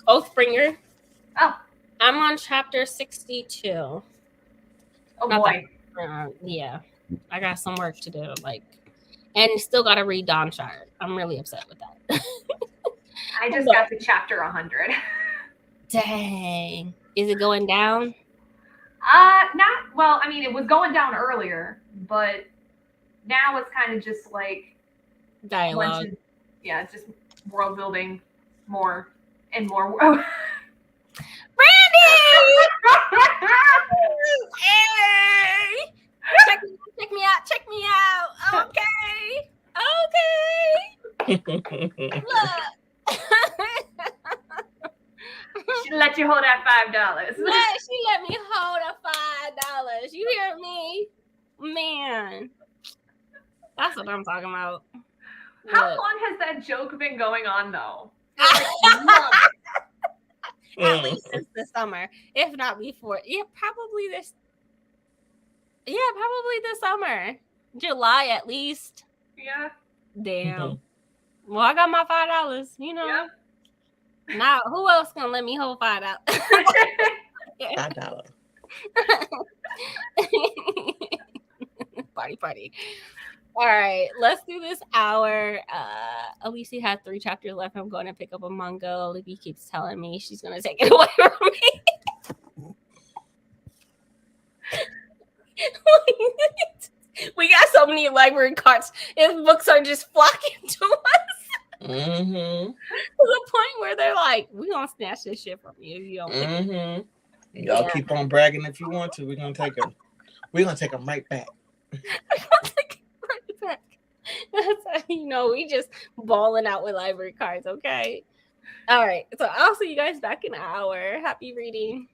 Oathbringer.
Oh.
I'm on chapter 62.
Oh, not boy.
Yeah, I got some work to do. And still got to read Dawnshire. I'm really upset with that.
I just got to chapter 100.
Dang. Is it going down?
Not, well, I mean, it was going down earlier, but now it's kind of just like
dialogue.
It's just world building more and more. Brandie!
Hey! Check me out. Okay. Look.
She let you hold that $5.
She let me hold a $5. You hear me? Man. That's what I'm talking about.
How long has that joke been going on, though?
At least since the summer, if not before. Yeah, probably this summer. July at least.
Yeah.
Damn. Well, I got my $5, you know.
Yeah.
Now, who else gonna let me hold $5?
$5.
Party. All right, let's do this hour. Alicia had 3 chapters left. I'm going to pick up a manga. Olivia keeps telling me she's going to take it away from me. We got so many library cards. If books are just flocking to us.
Mm-hmm.
To the point where they're like, we gonna snatch this shit from you if you don't pick it.
Y'all keep on bragging if you want to. We're gonna take them right back.
We're gonna take it right back. That's how you know we just balling out with library cards, okay? All right. So I'll see you guys back in an hour. Happy reading.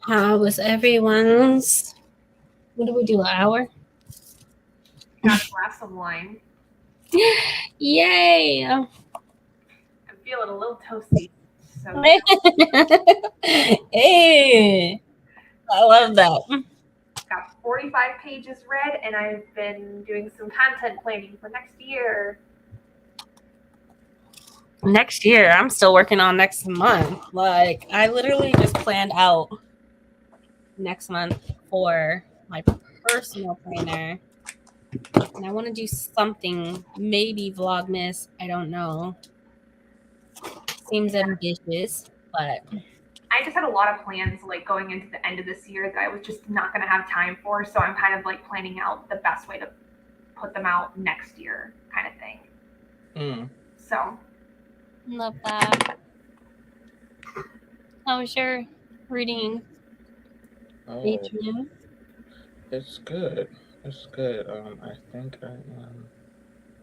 How was everyone's? What did we do? An hour?
Got a glass of wine.
Yay!
I'm feeling a little toasty. So
Hey, I love that.
got 45 pages read, and I've been doing some content planning for next year.
Next year, I'm still working on next month. Like, I literally just planned out next month for my personal planner. And I want to do something, maybe Vlogmas. I don't know. Seems ambitious, but
I just had a lot of plans like going into the end of this year that I was just not going to have time for. So I'm kind of like planning out the best way to put them out next year, kind of thing. So
love that. How was your reading?
Oh, it's good. It's good. I think I am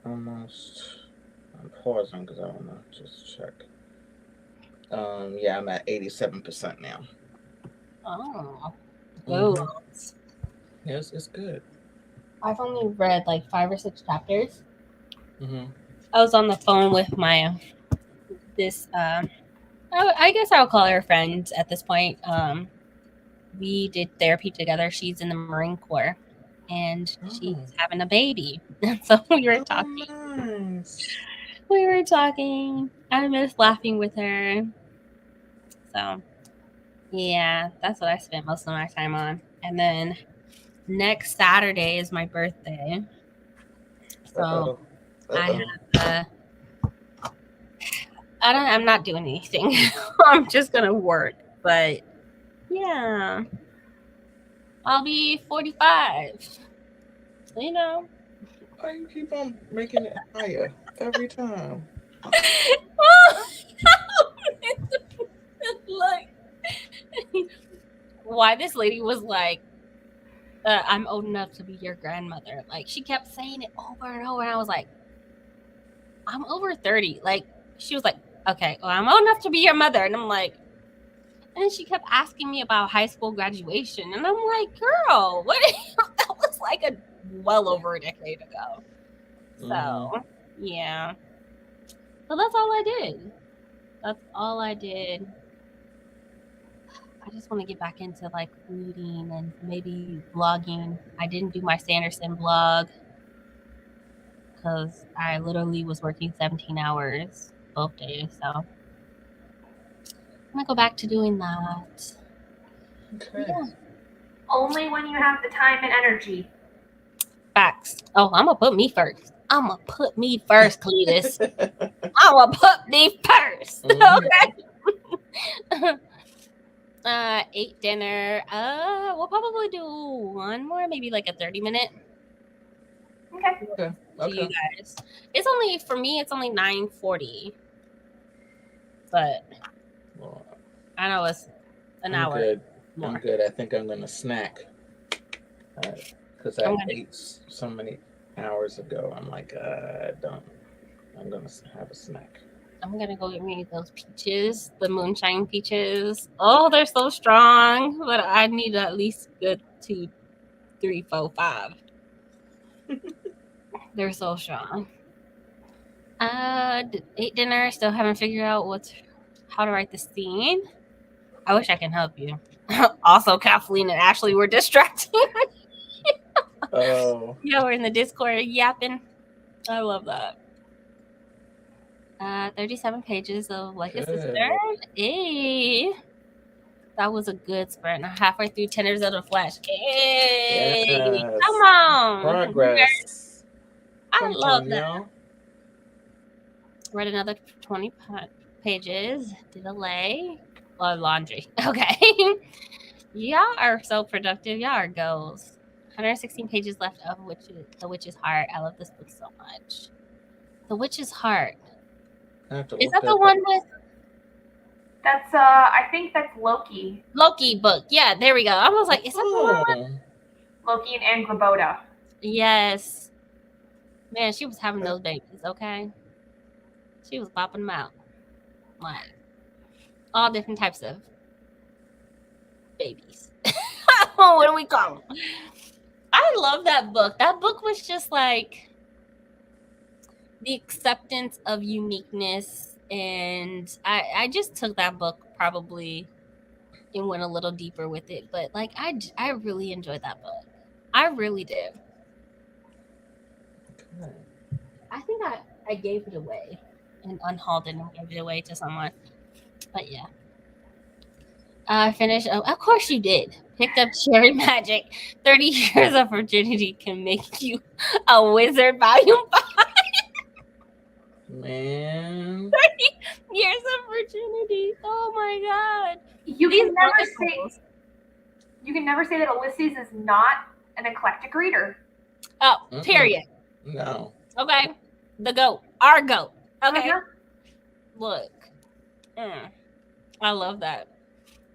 almost. I'm pausing because I want to just check. Yeah, I'm at 87% now.
Oh, good.
Yes, it's good.
I've only read like 5 or 6 chapters.
Mm-hmm.
I was on the phone with my I guess I'll call her friend at this point. We did therapy together. She's in the Marine Corps, and she's having a baby. So we were talking.
Nice.
We were talking. I miss laughing with her. So, yeah, that's what I spent most of my time on. And then next Saturday is my birthday. So I'm not doing anything. I'm just gonna work. But yeah, I'll be 45. You know.
Why you keep on making it higher every time?
Like, why this lady was like, I'm old enough to be your grandmother. Like, she kept saying it over and over, and I was like, I'm over 30. Like, she was like, okay, well, I'm old enough to be your mother. And I'm like, and she kept asking me about high school graduation. And I'm like, girl, what? That was like well over a decade ago. So, yeah. So that's all I did. That's all I did. I just want to get back into like reading and maybe vlogging. I didn't do my Sanderson vlog because I literally was working 17 hours both days. So I'm going to go back to doing that.
Okay.
Yeah.
Only when you have the time and energy.
Facts. Oh, I'm gonna put me first. I'm gonna put me first, Cletus. I'm gonna put me first. Okay. Ate dinner. We'll probably do one more, maybe like a 30-minute.
Okay.
To you guys. It's only for me. It's only 9:40. But I know it's an hour.
Good.
More.
I'm good. I think I'm gonna snack because I ate so many hours ago. I'm like, I'm gonna have a snack.
I'm gonna go get me those peaches, the moonshine peaches. Oh, they're so strong, but I need at least good 2, 3, 4, 5. They're so strong. Ate dinner. Still haven't figured out how to write the scene. I wish I can help you. Also, Kathleen and Ashley were distracting.
Oh.
Yeah, we're in the Discord yapping. I love that. 37 pages of Like a Sister. Hey. That was a good sprint. Halfway through Tenders of the Flesh. Hey. Yes. Come on.
Progress.
I love that. Read another 20 pages. Did a lay. Laundry. Okay. Y'all are so productive. Y'all are goals. 116 pages left of The Witch's Heart. I love this book so much. The Witch's Heart. Is that the one with?
That's I think that's Loki.
Loki book. Yeah, there we go. I was like, is that the one with
Loki and Angrboda?
Yes. Man, she was having those babies, okay? She was popping them out. Like all different types of babies. What do we call them? I love that book. That book was just like the acceptance of uniqueness, and I just took that book probably and went a little deeper with it. But like I really enjoyed that book. I really did. Okay. I think I gave it away and unhauled it and gave it away to someone. But yeah. I finished. Oh, of course you did. Picked up Cherry Magic. 30 Years of Virginity Can Make You a Wizard, Volume 5.
Man.
30 Years of Virginity. Oh my God.
You can never say that Ulysses is not an eclectic reader.
Oh, period.
No.
Okay. The GOAT. Our GOAT. Okay. Look. I love that.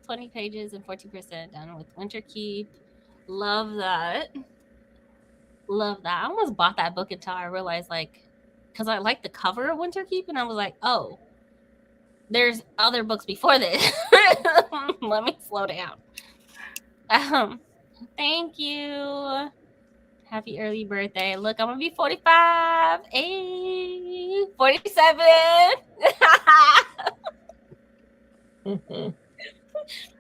20 pages and 14% done with Winter Keep. Love that. Love that. I almost bought that book until I realized, like, because I liked the cover of Winter Keep, and I was like, oh, there's other books before this. Let me slow down. Thank you. Happy early birthday. Look, I'm going to be 45. Hey, 47.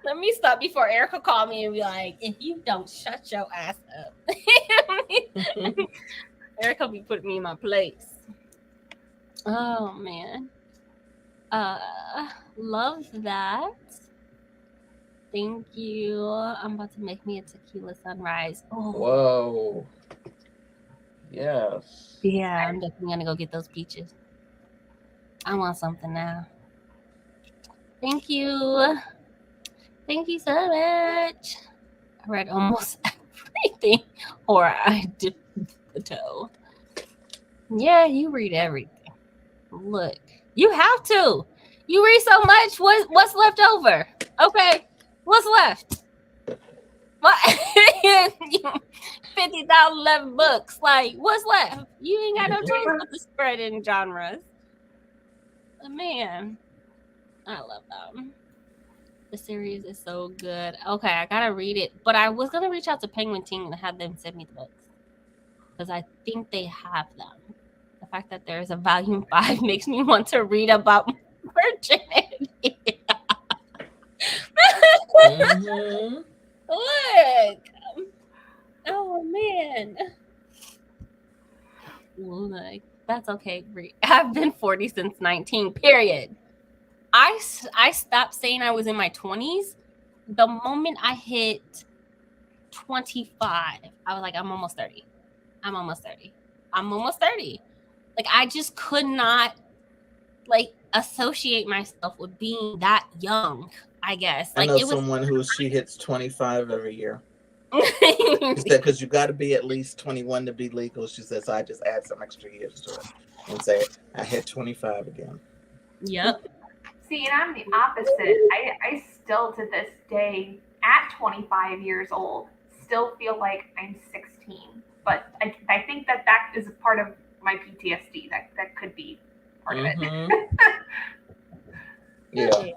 Let me stop before Erica called me and be like, if you don't shut your ass up. Erica be putting me in my place. Oh, man. Love that. Thank you. I'm about to make me a tequila sunrise. Oh.
Whoa. Yes.
Yeah, I'm definitely going to go get those peaches. I want something now. Thank you. Thank you so much. I read almost everything, or I dipped the toe. Yeah, you read everything. Look, you have to. You read so much. What's left over? Okay, what's left? What? 50,011 books. Like, what's left? You ain't got no choice but to spread in genres. Man, I love them. The series is so good. Okay, I gotta read it. But I was gonna reach out to Penguin Team and have them send me the books, because I think they have them. The fact that there's a volume 5 makes me want to read about virginity. Look. Oh man. Look, that's okay. I've been 40 since 19. Period. I stopped saying I was in my 20s the moment I hit 25. I was like, I'm almost 30. I'm almost 30. I'm almost 30. Like, I just could not, like, associate myself with being that young, I guess.
I
Like,
know
it was
someone who she hits 25 every year. She said, because you got to be at least 21 to be legal. She says, so I just add some extra years to it and say, I hit 25 again.
Yep.
See, and I'm the opposite. I still, to this day, at 25 years old, still feel like I'm 16. But I think that is a part of my PTSD. That could be part of it.
Yeah.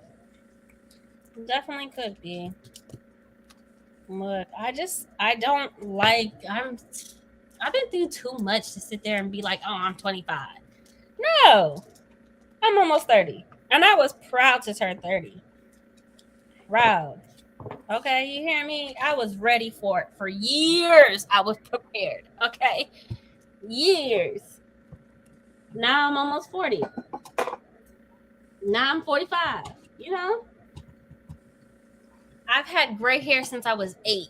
Definitely could be. Look, I don't like, I've been through too much to sit there and be like, oh, I'm 25. No, I'm almost 30. And I was proud to turn 30. Proud. Okay, you hear me? I was ready for it for years. I was prepared. Okay, years. Now I'm almost 40. Now I'm 45. You know, I've had gray hair since I was 8.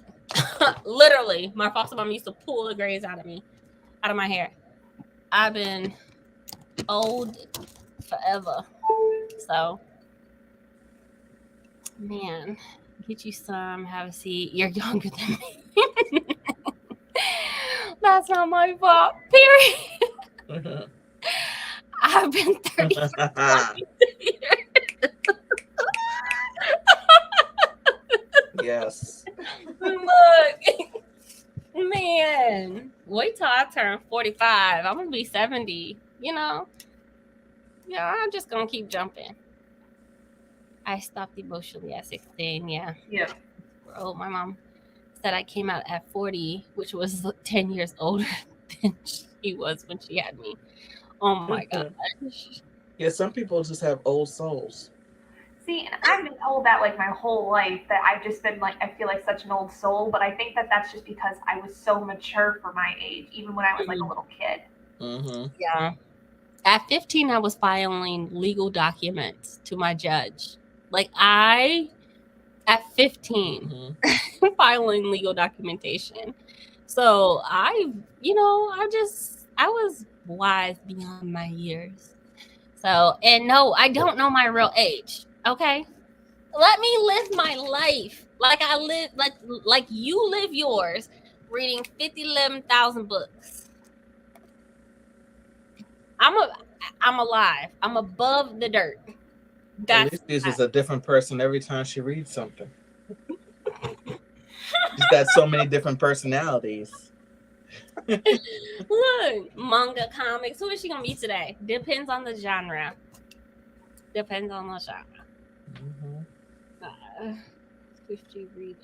Literally, my foster mom used to pull the grays out of my hair. I've been old forever. So, man, get you some, have a seat. You're younger than me. That's not my fault. Period. I've been 30 for 20 years.
Yes.
Look, man, wait till I turn 45. I'm gonna be 70. You know, yeah, I'm just gonna keep jumping. I stopped emotionally at 16. Yeah.
Yeah.
Oh, my mom said I came out at 40, which was 10 years older than she was when she had me. Oh my gosh.
Yeah, some people just have old souls.
See, and I've been told that like my whole life, that I've just been like, I feel like such an old soul, but I think that that's just because I was so mature for my age, even when I was like a little kid.
Yeah. At 15, I was filing legal documents to my judge. Like, at 15, filing legal documentation. So I was wise beyond my years. So, and no, I don't know my real age. Okay. Let me live my life like I live, like you live yours, reading 11,000 books. I'm alive. I'm above the dirt.
At least she's a different person every time she reads something. She's got so many different personalities.
Look, manga, comics. Who is she gonna be today? Depends on the genre. Depends on the genre. 50 read.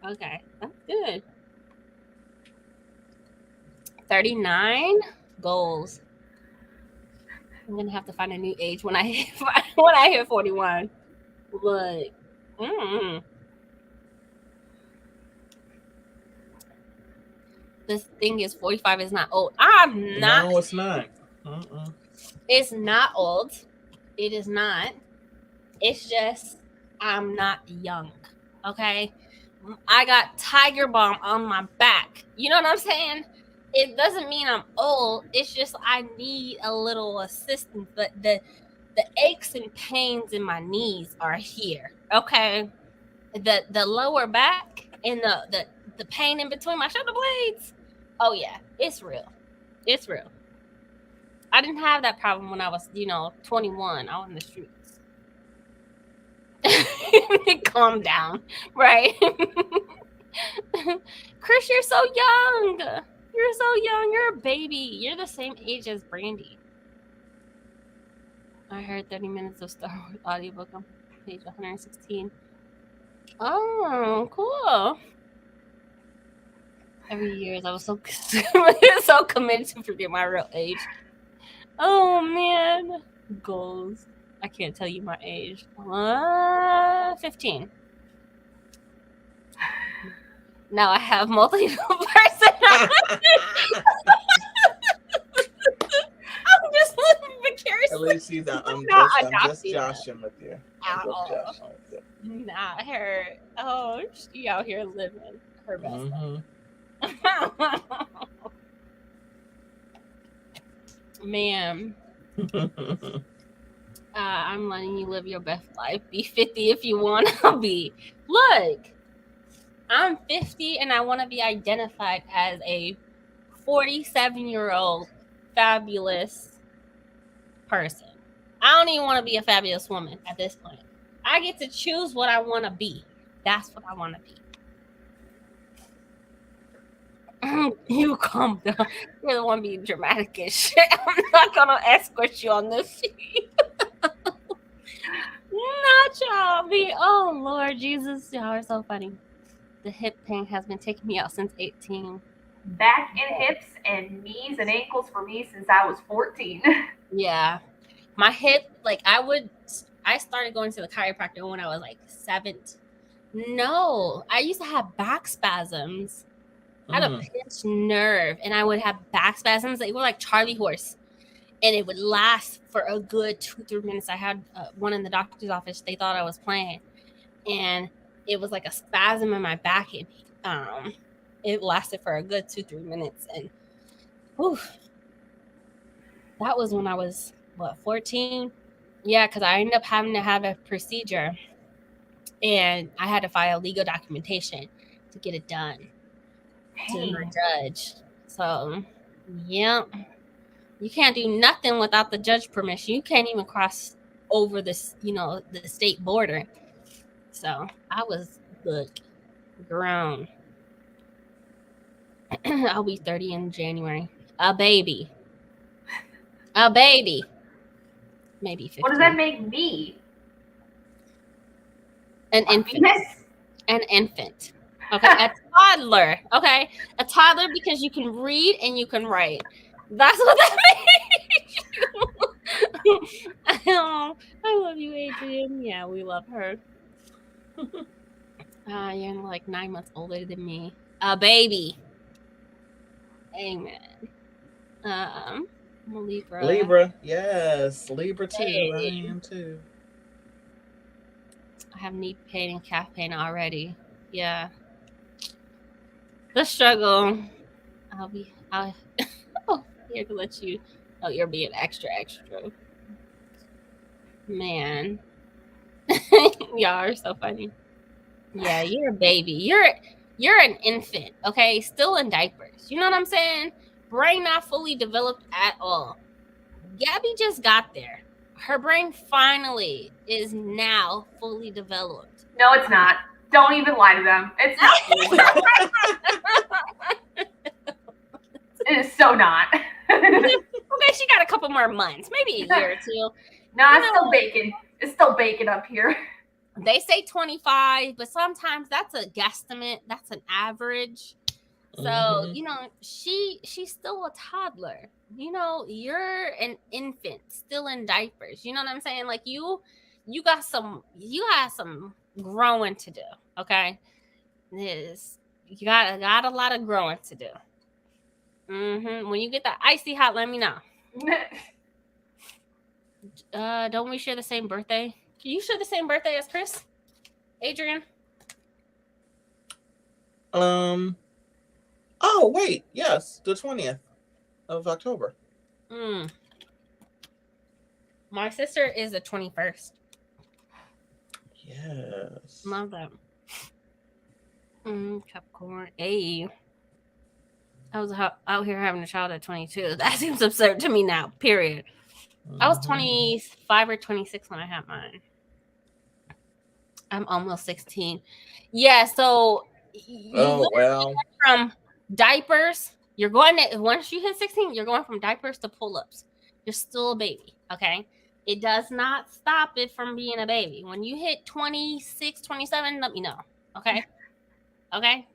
Okay, that's good. 39 goals. I'm gonna have to find a new age when I hit 41. Look, this thing is 45 is not old. I'm not.
No, it's not.
It's not old. It is not. It's just I'm not young. Okay, I got Tiger Balm on my back. You know what I'm saying? It doesn't mean I'm old. It's just I need a little assistance. But the aches and pains in my knees are here. Okay, the lower back and the pain in between my shoulder blades. Oh yeah, it's real. It's real. I didn't have that problem when I was 21. I was in the streets. Calm down, right? Chris, you're so young. You're so young. You're a baby. You're the same age as Brandie. I heard 30 minutes of Star Wars audiobook on page 116. Oh, cool. Every year I was so committed to forget my real age. Oh man, goals. I can't tell you my age. 15. Now I have multiple personalities. I'm just living vicariously.
At least she's I'm just joshing with you.
Not her. Oh, she out here living her best life. Ma'am, I'm letting you live your best life. Be 50 if you want to be. Look, I'm 50 and I want to be identified as a 47-year-old fabulous person. I don't even want to be a fabulous woman at this point. I get to choose what I want to be. That's what I want to be. You calm down. You're the one being dramatic as shit. I'm not gonna escort you on this shit. Not y'all be. Oh Lord Jesus, y'all are so funny. The hip pain has been taking me out since 18.
Back and hips and knees and ankles for me since I was 14.
Yeah, my hip. Like I started going to the chiropractor when I was like 7. No, I used to have back spasms. I had a pinched nerve, and I would have back spasms. They were like Charlie horse, and it would last for a good 2-3 minutes. I had one in the doctor's office. They thought I was playing, and it was like a spasm in my back. And it lasted for a good 2-3 minutes, and whew, that was when I was 14. Yeah, because I ended up having to have a procedure, and I had to file legal documentation to get it done. To the judge. So, yeah, you can't do nothing without the judge permission. You can't even cross over this, the state border. So I was grown. I'll be 30 in January. A baby. Maybe 15.
What does that make me?
An infant. An infant. Okay, a toddler. Okay, a toddler because you can read and you can write. That's what that means. I love you, Adrian. Yeah, we love her. You're like 9 months older than me. A baby. Amen. I'm a Libra.
Libra, yes. Libra too.
Hey.
I am too.
I have knee pain and calf pain already. Yeah. The struggle. I'll here to let you. Oh, you're being extra. Man. Y'all are so funny. Yeah, you're a baby. You're an infant, okay? Still in diapers. You know what I'm saying? Brain not fully developed at all. Gabby just got there. Her brain finally is now fully developed.
No, it's not. Don't even lie to them. It's not. It is so not.
Okay, she got a couple more months, maybe a year or two.
No, it's still baking. It's still baking up here.
They say 25, but sometimes that's a guesstimate. That's an average. So, she's still a toddler. You're an infant still in diapers. You know what I'm saying? Like you got some growing to do. Okay. You got a lot of growing to do. When you get that icy hot, let me know. Don't we share the same birthday? Can you share the same birthday as Chris? Adrian?
Oh, wait. Yes, the 20th of October.
My sister is the 21st.
Yes.
Love that. Capricorn. Hey. I was out here having a child at 22. That seems absurd to me now, period. I was 25 or 26 when I had mine. I'm almost 16. Yeah, so from diapers, you're going to, once you hit 16, you're going from diapers to pull-ups. You're still a baby, okay? It does not stop it from being a baby. When you hit 26, 27, let me know, okay? Okay?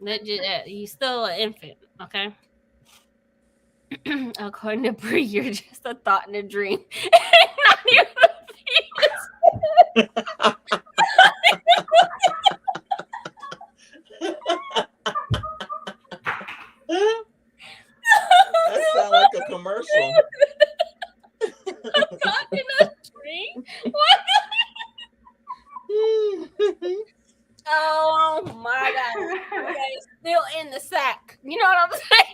You're still an infant, okay? According to Brie, you're just a thought and a dream. Not even a fetus.
That sounds like a commercial.
A thought and a dream? What? Oh my God. Okay, still in the sack. You know what I'm saying?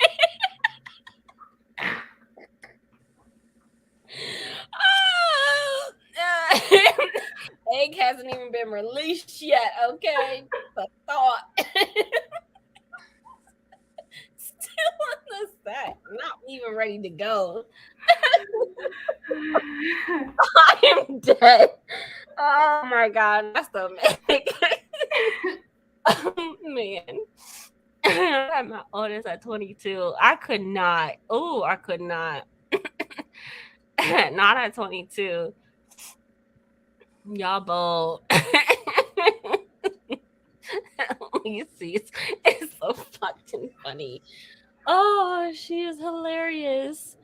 ink hasn't even been released yet, okay? The thought. Still on the set, not even ready to go. I am dead. Oh my god, that's so manic. Oh, man. I'm my oldest at 22. I could not. Oh, I could not. Not at 22. Y'all bold. You see, it's so fucking funny. Oh, she is hilarious.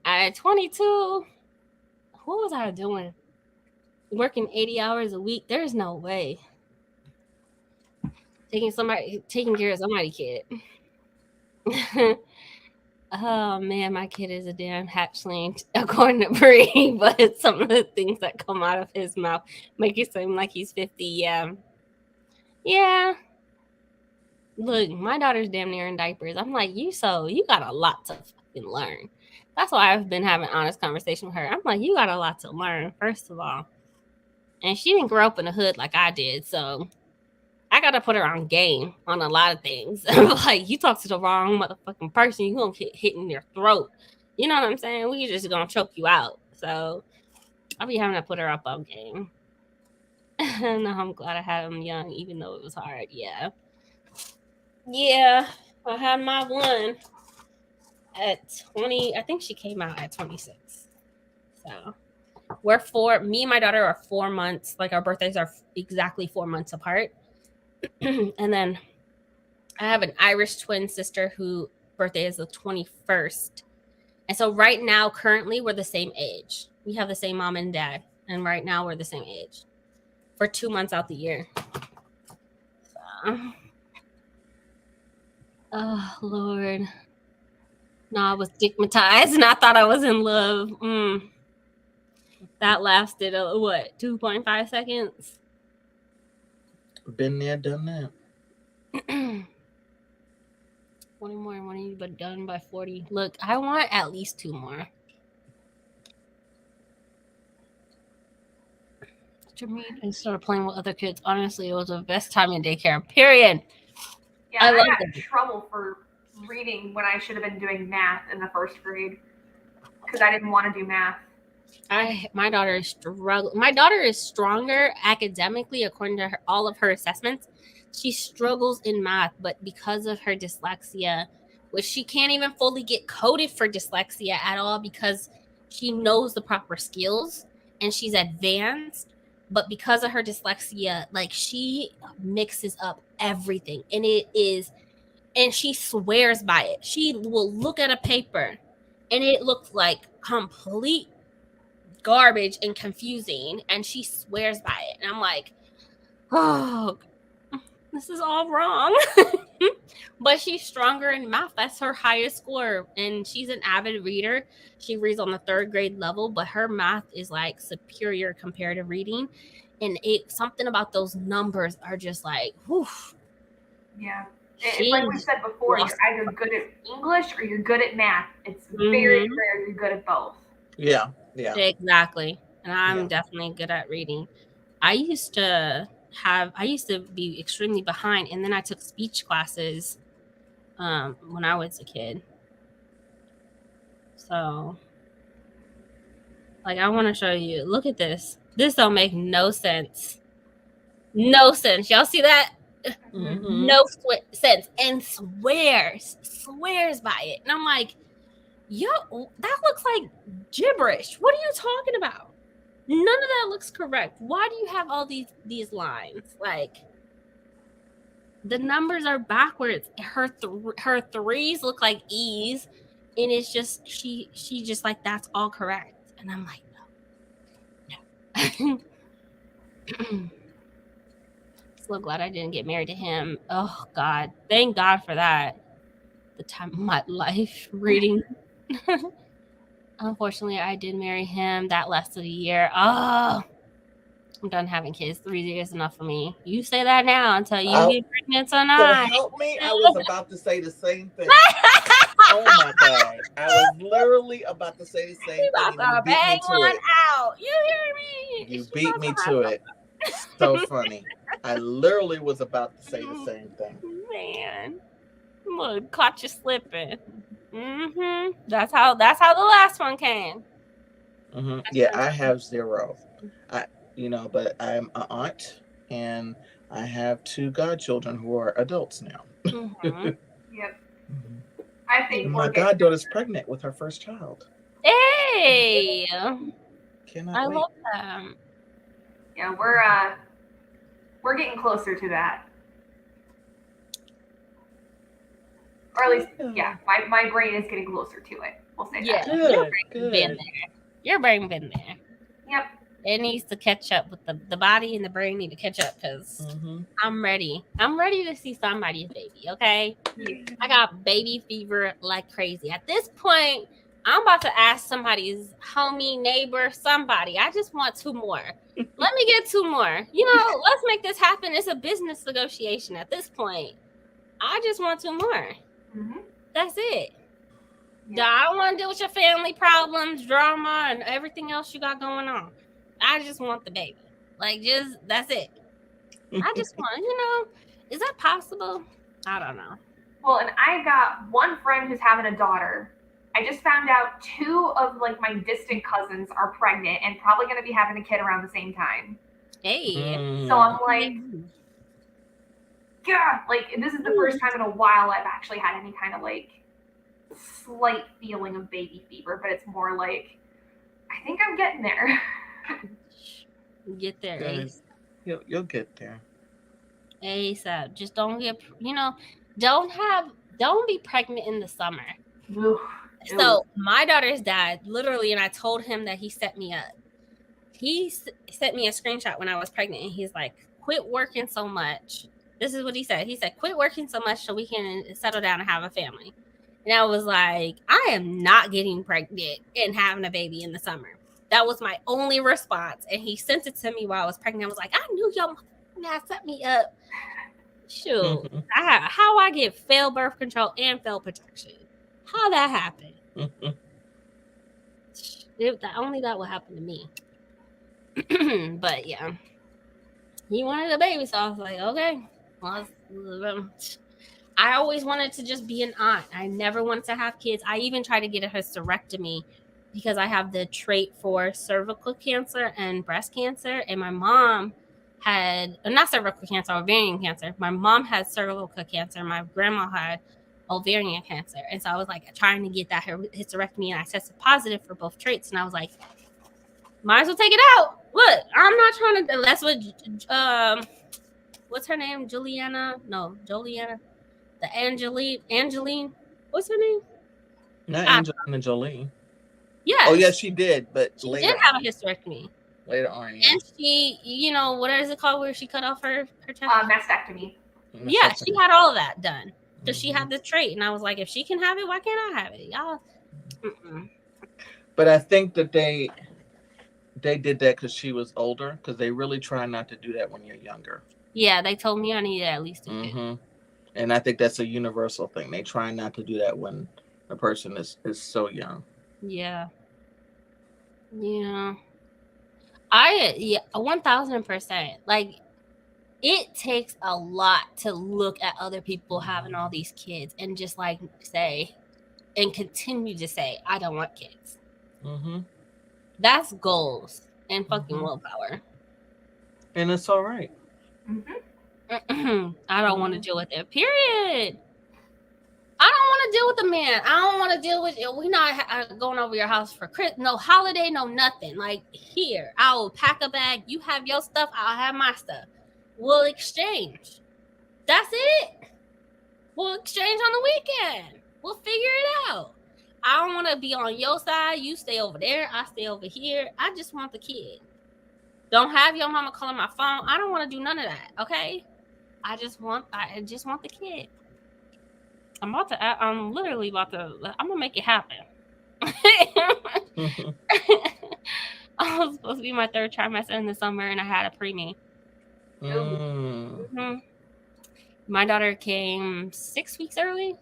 At 22, what was I doing? Working 80 hours a week? There's no way. Taking care of somebody's kid. Oh man, my kid is a damn hatchling, according to Bree. But some of the things that come out of his mouth make it seem like he's 50. Yeah. Look, my daughter's damn near in diapers. I'm like, you got a lot to fucking learn. That's why I've been having honest conversation with her. I'm like, you got a lot to learn, first of all. And she didn't grow up in the hood like I did, so I gotta put her on game on a lot of things. Like, you talk to the wrong motherfucking person, you gonna get hit in your throat. You know what I'm saying? We just gonna choke you out. So I'll be having to put her up on game. No, I'm glad I had him young, even though it was hard. Yeah, I had my one at 20. I think she came out at 26. So me and my daughter are 4 months. Like, our birthdays are exactly 4 months apart. And then I have an Irish twin sister whose birthday is the 21st. And so right now, currently, we're the same age. We have the same mom and dad. And right now, we're the same age for 2 months out the year. So, oh, Lord. No, I was stigmatized and I thought I was in love. That lasted, 2.5 seconds?
Been there, done that.
20 more, when you but done by 40. Look, I want at least 2 more. I started playing with other kids. Honestly, it was the best time in daycare, period.
Yeah, I got in trouble for reading when I should have been doing math in the first grade because I didn't want to do math.
My daughter is struggling. My daughter is stronger academically according to all of her assessments. She struggles in math, but because of her dyslexia, which she can't even fully get coded for dyslexia at all because she knows the proper skills and she's advanced. But because of her dyslexia, like, she mixes up everything, and she swears by it. She will look at a paper and it looks like complete garbage and confusing, and she swears by it. And I'm like, oh, this is all wrong. But she's stronger in math. That's her highest score, and she's an avid reader. She reads on the 3rd grade level, but her math is like superior compared to reading. And something about those numbers are just like, whew.
Yeah. It's like we said before, you're either good at English or you're good at math. It's very rare you're good at both.
Yeah.
Exactly. And I'm definitely good at reading. I used to be extremely behind, and then I took speech classes when I was a kid. So, like, I want to show you. Look at this. This don't make no sense. No sense. Y'all see that?
Mm-hmm.
No sense. And swears by it. And I'm like, yo, that looks like gibberish. What are you talking about? None of that looks correct. Why do you have all these lines? Like, the numbers are backwards. Her 3s look like E's, and it's just she just like, that's all correct. And I'm like, no. So glad I didn't get married to him. Oh God, thank God for that. The time of my life reading. Unfortunately, I did marry him. That lasted a year. Oh, I'm done having kids. 3 years enough for me. You say that now until you get pregnant or not.
So help me. I was about to say the same thing. Oh my God. I was literally about to say the same
You
thing.
about
And you
to
beat me
bang
to
one
it.
out. You hear me?
You
She
beat
about
me
to
to
have
it. So funny. I literally was about to say the
Mm.
same thing.
Man, look, caught you slipping. That's how the last one came.
Yeah, I have 0. But I'm an aunt, and I have 2 godchildren who are adults now.
Yep. I think
And my goddaughter's pregnant with her first child.
Hey,
Cannot
I
wait.
love them.
Yeah, we're getting closer to that. Or at least, yeah, my brain is getting closer to it. We'll say
Yeah,
that.
your brain been there. Your brain been there.
Yep.
It needs to catch up with the body, and the brain need to catch up because I'm ready. I'm ready to see somebody's baby. Okay, I got baby fever like crazy. At this point, I'm about to ask somebody's homie, neighbor, somebody. I just want 2 more. Let me get 2 more. Let's make this happen. It's a business negotiation at this point. I just want 2 more. That's it. Yeah. I don't want to deal with your family problems, drama, and everything else you got going on. I just want the baby. That's it. I just want, is that possible? I don't know.
Well, and I got one friend who's having a daughter. I just found out 2 of my distant cousins are pregnant and probably going to be having a kid around the same time.
Hey.
So I'm like, God, this is the first time in a while I've actually had any kind of slight feeling of baby fever, but it's more like, I think I'm getting there.
Get there,
Guys, you'll get there.
ASAP. Just don't get, don't be pregnant in the summer.
Oof.
So my daughter's dad, literally, and I told him that he set me up. He sent me a screenshot when I was pregnant, and he's like, quit working so much. This is what he said. He said, quit working so much so we can settle down and have a family. And I was like, I am not getting pregnant and having a baby in the summer. That was my only response. And he sent it to me while I was pregnant. I was like, I knew y'all set me up. Shoot. How I get failed birth control and failed protection. How that happened? Only that would happen to me. But yeah, he wanted a baby, so I was like, okay. Well, I always wanted to just be an aunt. I never wanted to have kids. I even tried to get a hysterectomy because I have the trait for cervical cancer and breast cancer, and my mom had not cervical cancer, ovarian cancer. My mom had cervical cancer. My grandma had ovarian cancer, and so I was like trying to get that hysterectomy, and I tested positive for both traits, and I was like, might as well take it out. Look, I'm not trying to. That's what what's her name? Joliana? The Angeline. What's her name?
Not Angelina Jolie.
Yeah.
Oh yeah, she did, but
she did have a hysterectomy.
Later on, yeah.
And she, what is it called where she cut off her chest?
Mastectomy.
Yeah, she had all of that done. So she had the trait, and I was like, if she can have it, why can't I have it, y'all?
But I think that they did that because she was older, because they really try not to do that when you're younger.
Yeah, they told me I needed at least 2
And I think that's a universal thing. They try not to do that when a person is so young.
Yeah. Yeah. 1000%. It takes a lot to look at other people having all these kids and just say and continue to say, I don't want kids. That's goals and fucking willpower.
And it's all right.
I don't want to deal with it. Period. I don't want to deal with a man. I don't want to deal with it. We're not going over your house for Christmas. No holiday, no nothing. Here, I will pack a bag. You have your stuff. I'll have my stuff. We'll exchange. That's it. We'll exchange on the weekend. We'll figure it out. I don't want to be on your side. You stay over there. I stay over here. I just want the kid. Don't have your mama calling my phone. I don't want to do none of that. Okay. I just want the kid. I'm literally about to. I'm gonna make it happen. I was supposed to be my 3rd trimester in the summer, and I had a preemie. My daughter came 6 weeks early.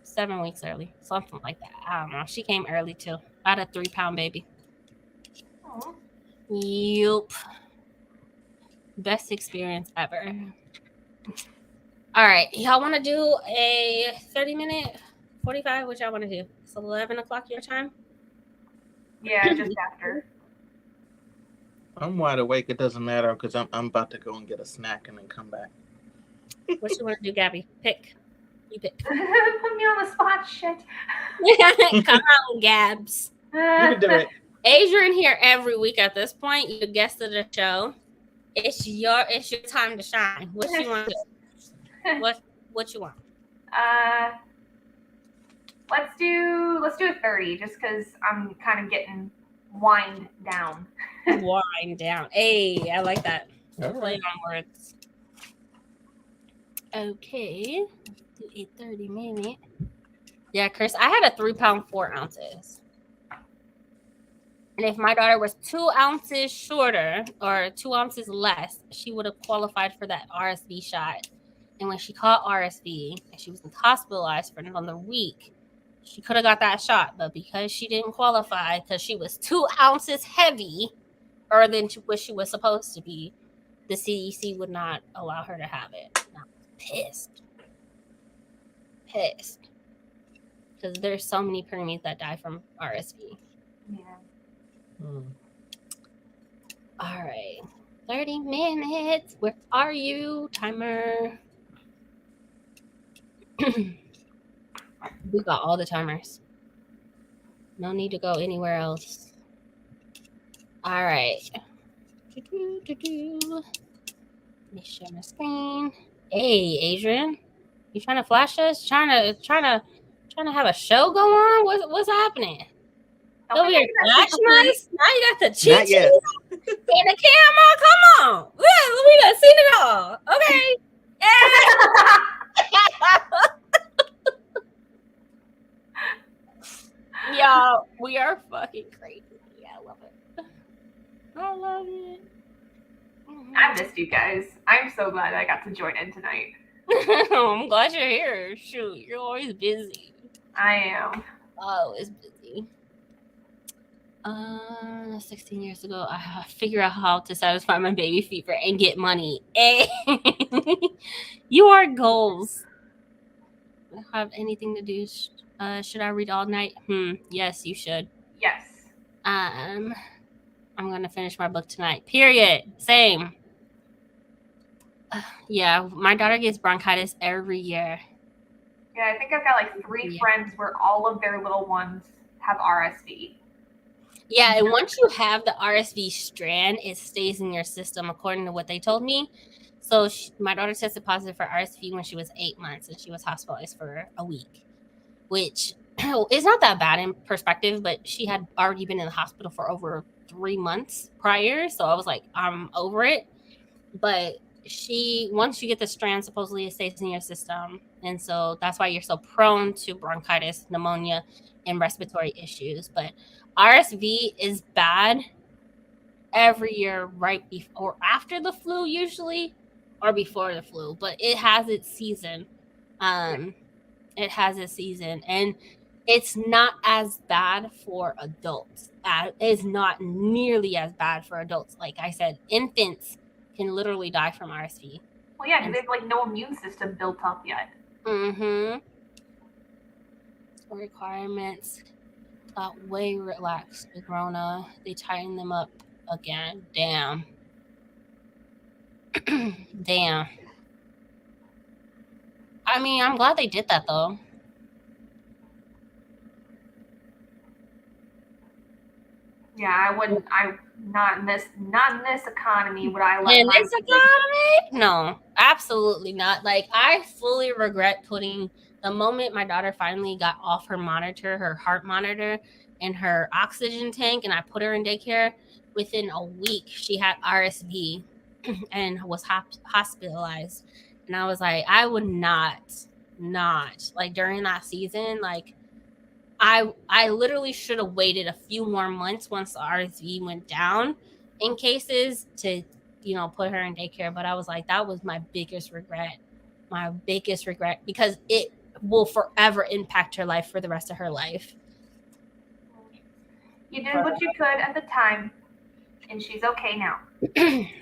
7 weeks early, something like that. I don't know. She came early too. I had a 3-pound baby.
Oh.
Yup. Best experience ever. All right. Y'all want to do a 30-minute, 45? What y'all want to do? It's 11 o'clock your time?
Yeah, just after.
I'm wide awake. It doesn't matter because I'm about to go and get a snack and then come back.
What you want to do, Gabby? Pick. You pick.
Put me on the spot, shit.
Come on, Gabs.
You can do it.
Adrian here every week at this point. You guest of the show. It's your time to shine. What you want to do? What you want?
Let's do a 30 just because I'm kind of getting wind down.
Wind down. Hey, I like that.
All
Play
right.
on words. Okay. Do a 30-minute. Yeah, Chris, I had a 3-pound 4 ounces. And if my daughter was 2 ounces shorter or 2 ounces less, she would have qualified for that RSV shot. And when she caught RSV and she was hospitalized for another week, she could have got that shot. But because she didn't qualify, because she was 2 ounces heavy or than what she was supposed to be, the CDC would not allow her to have it. And I was pissed. Because there's so many preemies that die from RSV.
Yeah.
All right. 30 minutes. Where are you, timer? We got all the timers. No need to go anywhere else. All right. Let me share my screen. Hey, Adrian. You trying to flash us? Trying to have a show go on? What's happening? Over here flashing us? Now you got the cheat
Not yet.
and the camera. Come on. We done seen it all. Okay. Y'all, we are fucking crazy. I love it. I love it.
I missed you guys. I'm so glad I got to join in tonight.
I'm glad you're here. Shoot, you're always busy.
I am.
Always busy. 16 years ago, I figured out how to satisfy my baby fever and get money. Hey, your goals. Have anything to do? Should I read all night? Yes, you should.
Yes.
I'm gonna finish my book tonight. Period. Same. Yeah, my daughter gets bronchitis every year.
Yeah, I think I've got like 3 friends where all of their little ones have RSV.
Yeah, and once you have the RSV strand, it stays in your system, according to what they told me. So my daughter tested positive for RSV when she was 8 months, and she was hospitalized for a week, which is not that bad in perspective, but she had already been in the hospital for over 3 months prior. So I was like, I'm over it. But once you get the strand, supposedly it stays in your system. And so that's why you're so prone to bronchitis, pneumonia, and respiratory issues. But RSV is bad every year right before or after the flu usually, or before the flu, but it has its season. It has its season, and it's not as bad for adults. It's not nearly as bad for adults. Like I said, infants can literally die from RSV.
Well, yeah, because they have like no immune system built up yet.
Requirements got way relaxed with Rona. They tightened them up again. Damn. Damn. I mean, I'm glad they did that though.
Yeah, not in this economy would I let
in this economy? No, absolutely not. Like, I fully regret putting the moment my daughter finally got off her monitor, her heart monitor, and her oxygen tank, and I put her in daycare. Within a week, she had RSV and was hospitalized. And I was like, I would not like during that season, like I literally should have waited a few more months once the RSV went down in cases to, put her in daycare. But I was like, that was my biggest regret because it will forever impact her life for the rest of her life.
You did what you could at the time, and she's okay now.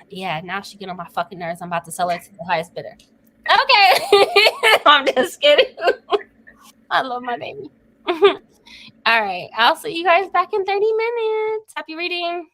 Yeah, now she get on my fucking nerves. I'm about to sell her to the highest bidder. Okay. I'm just kidding. I love my baby. All right. I'll see you guys back in 30 minutes. Happy reading.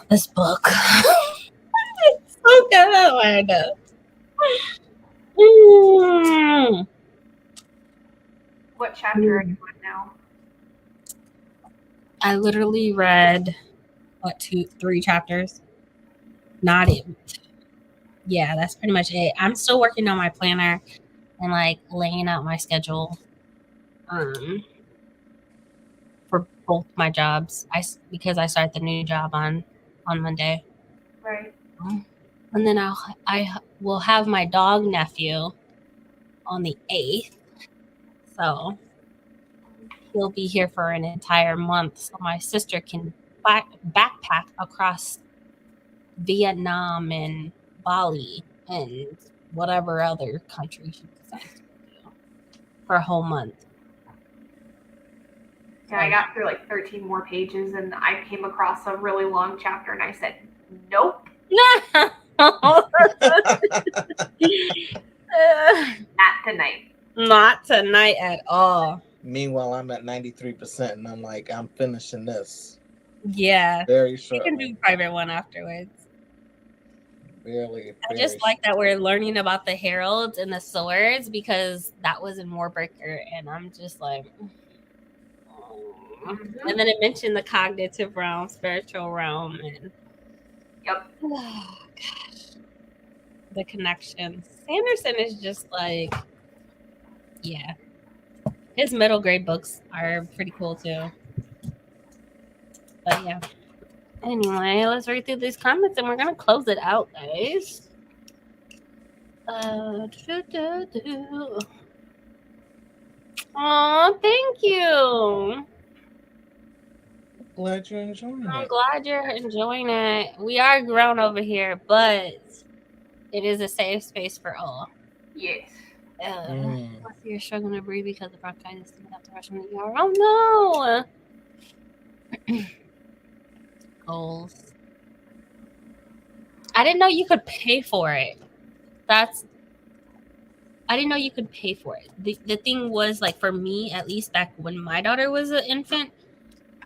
This book. It's so good. Oh my God.
What chapter are you on now?
I literally read, 3 chapters? Not it. Yeah, that's pretty much it. I'm still working on my planner and like laying out my schedule for both my jobs. Because I start the new job on Monday.
Right.
And then I will have my dog nephew on the 8th. So he'll be here for an entire month so my sister can backpack across Vietnam and Bali and whatever other country she decides to go to for a whole month.
Yeah, I got through like 13 more pages and I came across a really long chapter and I said, nope. Not tonight.
Not tonight at all.
Meanwhile, I'm at 93% and I'm like, I'm finishing this.
Yeah.
Very
You
shortly.
can do private one afterwards.
Really,
I just like that we're learning about the heralds and the swords because that was in Warbreaker, and I'm just like, and then it mentioned the cognitive realm, spiritual realm, and
Yep.
Gosh, the connections. Sanderson is just like, yeah, his middle grade books are pretty cool too. But yeah. Anyway, let's read through these comments and we're gonna close it out, guys. Oh, thank you.
Glad you're enjoying
I'm
it.
glad you're enjoying it. We are grown over here, but it is a safe space for all.
Yes.
Let's see, you're struggling to breathe because of bronchitis. You have to rush from the ER. Oh no! Goals. I didn't know you could pay for it. I didn't know you could pay for it. The thing was, like, for me, at least back when my daughter was an infant,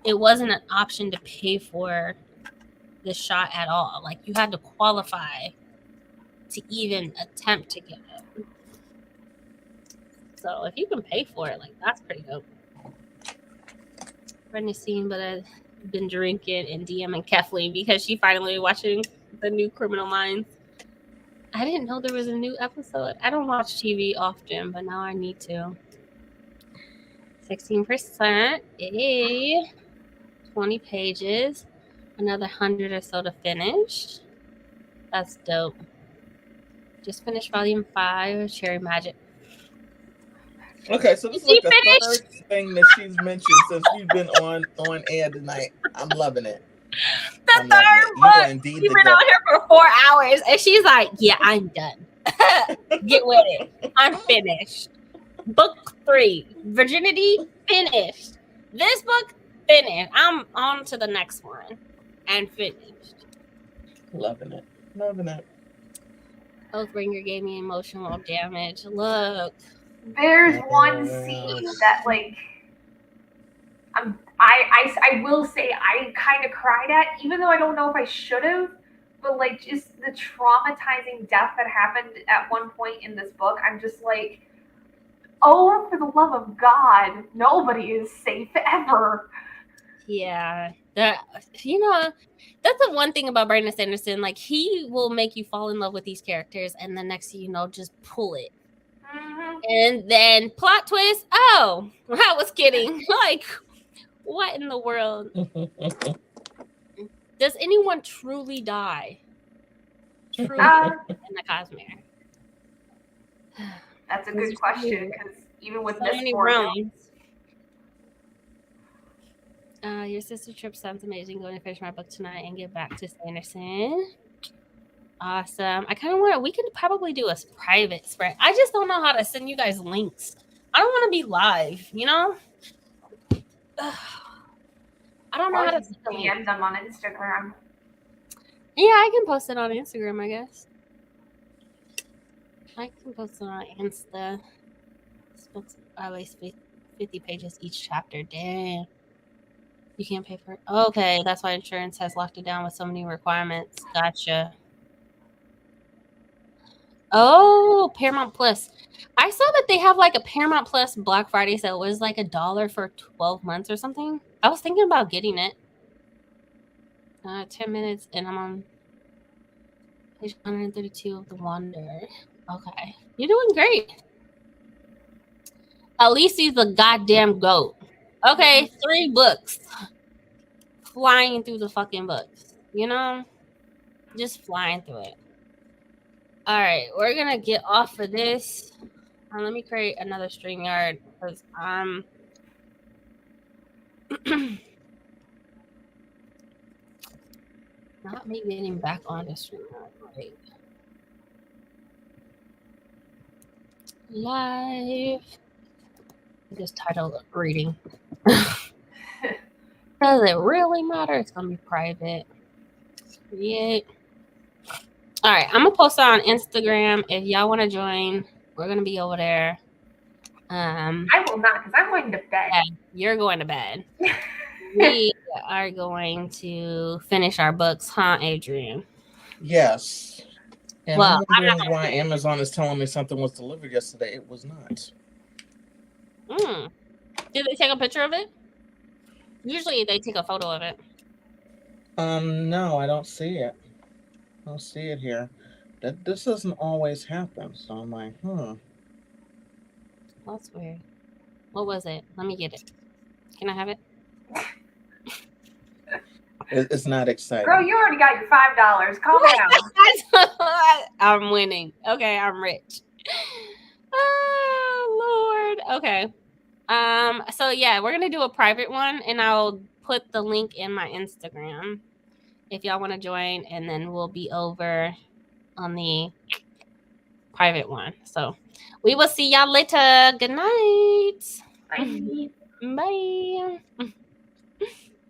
it wasn't an option to pay for the shot at all. Like, you had to qualify to even attempt to get it. So if you can pay for it, like, that's pretty dope. Brenda's seen, but I've been drinking and DMing Kathleen because she finally watching the new Criminal Minds. I didn't know there was a new episode. I don't watch TV often, but now I need to. 16%. 20 pages. Another 100 or so to finish. That's dope. Just finished volume 5 of Cherry Magic.
Okay, so this is like the third thing that she's mentioned since we've been on air tonight. I'm loving it.
The third book. We've been out here for 4 hours, and she's like, "Yeah, I'm done. Get with it. I'm finished. Book 3, Virginity, finished. This book, finished. I'm on to the next one, and finished.
Loving it. Loving it.
Oathbringer gave me emotional damage. Look,
there's one scene that, like, I will say I kind of cried at, even though I don't know if I should have, but like just the traumatizing death that happened at one point in this book, I'm just like, oh, for the love of God, nobody is safe ever.
Yeah, that's the one thing about Brandon Sanderson. Like, he will make you fall in love with these characters, and the next thing you know, just pull it.
Mm-hmm.
And then plot twist. Oh, I was kidding. Like, what in the world? Does anyone truly die? Truly in the Cosmere?
That's a good question, because even with
so
this
many realms. Your sister trip sounds amazing. Going to finish my book tonight and get back to Sanderson. Awesome. I kind of want we could probably do a private spread. I just don't know how to send you guys links. I don't want to be live, you know? I don't know how to
DM them on Instagram.
Yeah, I can post it on Instagram, I guess. I can post it on Insta. At least 50 pages each chapter. Damn. You can't pay for it. Okay, that's why insurance has locked it down with so many requirements. Gotcha. Oh, Paramount Plus. I saw that they have like a Paramount Plus Black Friday sale. It was like $1 for 12 months or something. I was thinking about getting it. 10 minutes, and I'm on page 132 of The Wonder. Okay. You're doing great. At least he's a goddamn goat. Okay, 3 books. Flying through the fucking books. You know? Just flying through it. All right, we're going to get off of this. Let me create another StreamYard because I'm... not me getting back on the StreamYard. Right. Live. Just title reading. Does it really matter? It's gonna be private. Create. All right, I'm gonna post it on Instagram. If y'all want to join, we're gonna be over there.
I will not, because I'm going to bed.
Yeah, you're going to bed. We are going to finish our books, huh, Adrian?
Yes. And
Well,
I'm wondering why Amazon is telling me something was delivered yesterday. It was not.
Did they take a picture of it? Usually they take a photo of it.
No, I don't see it. I don't see it here. This doesn't always happen. So I'm like,
That's weird. What was it? Let me get it. Can I have it?
It's not exciting.
Girl, you already got your $5. Calm down.
I'm winning. Okay, I'm rich. Oh Lord. Okay. So yeah, we're gonna do a private one, and I'll put the link in my Instagram if y'all want to join, and then we'll be over on the private one. So we will see y'all later. Good night.
Bye.
Bye.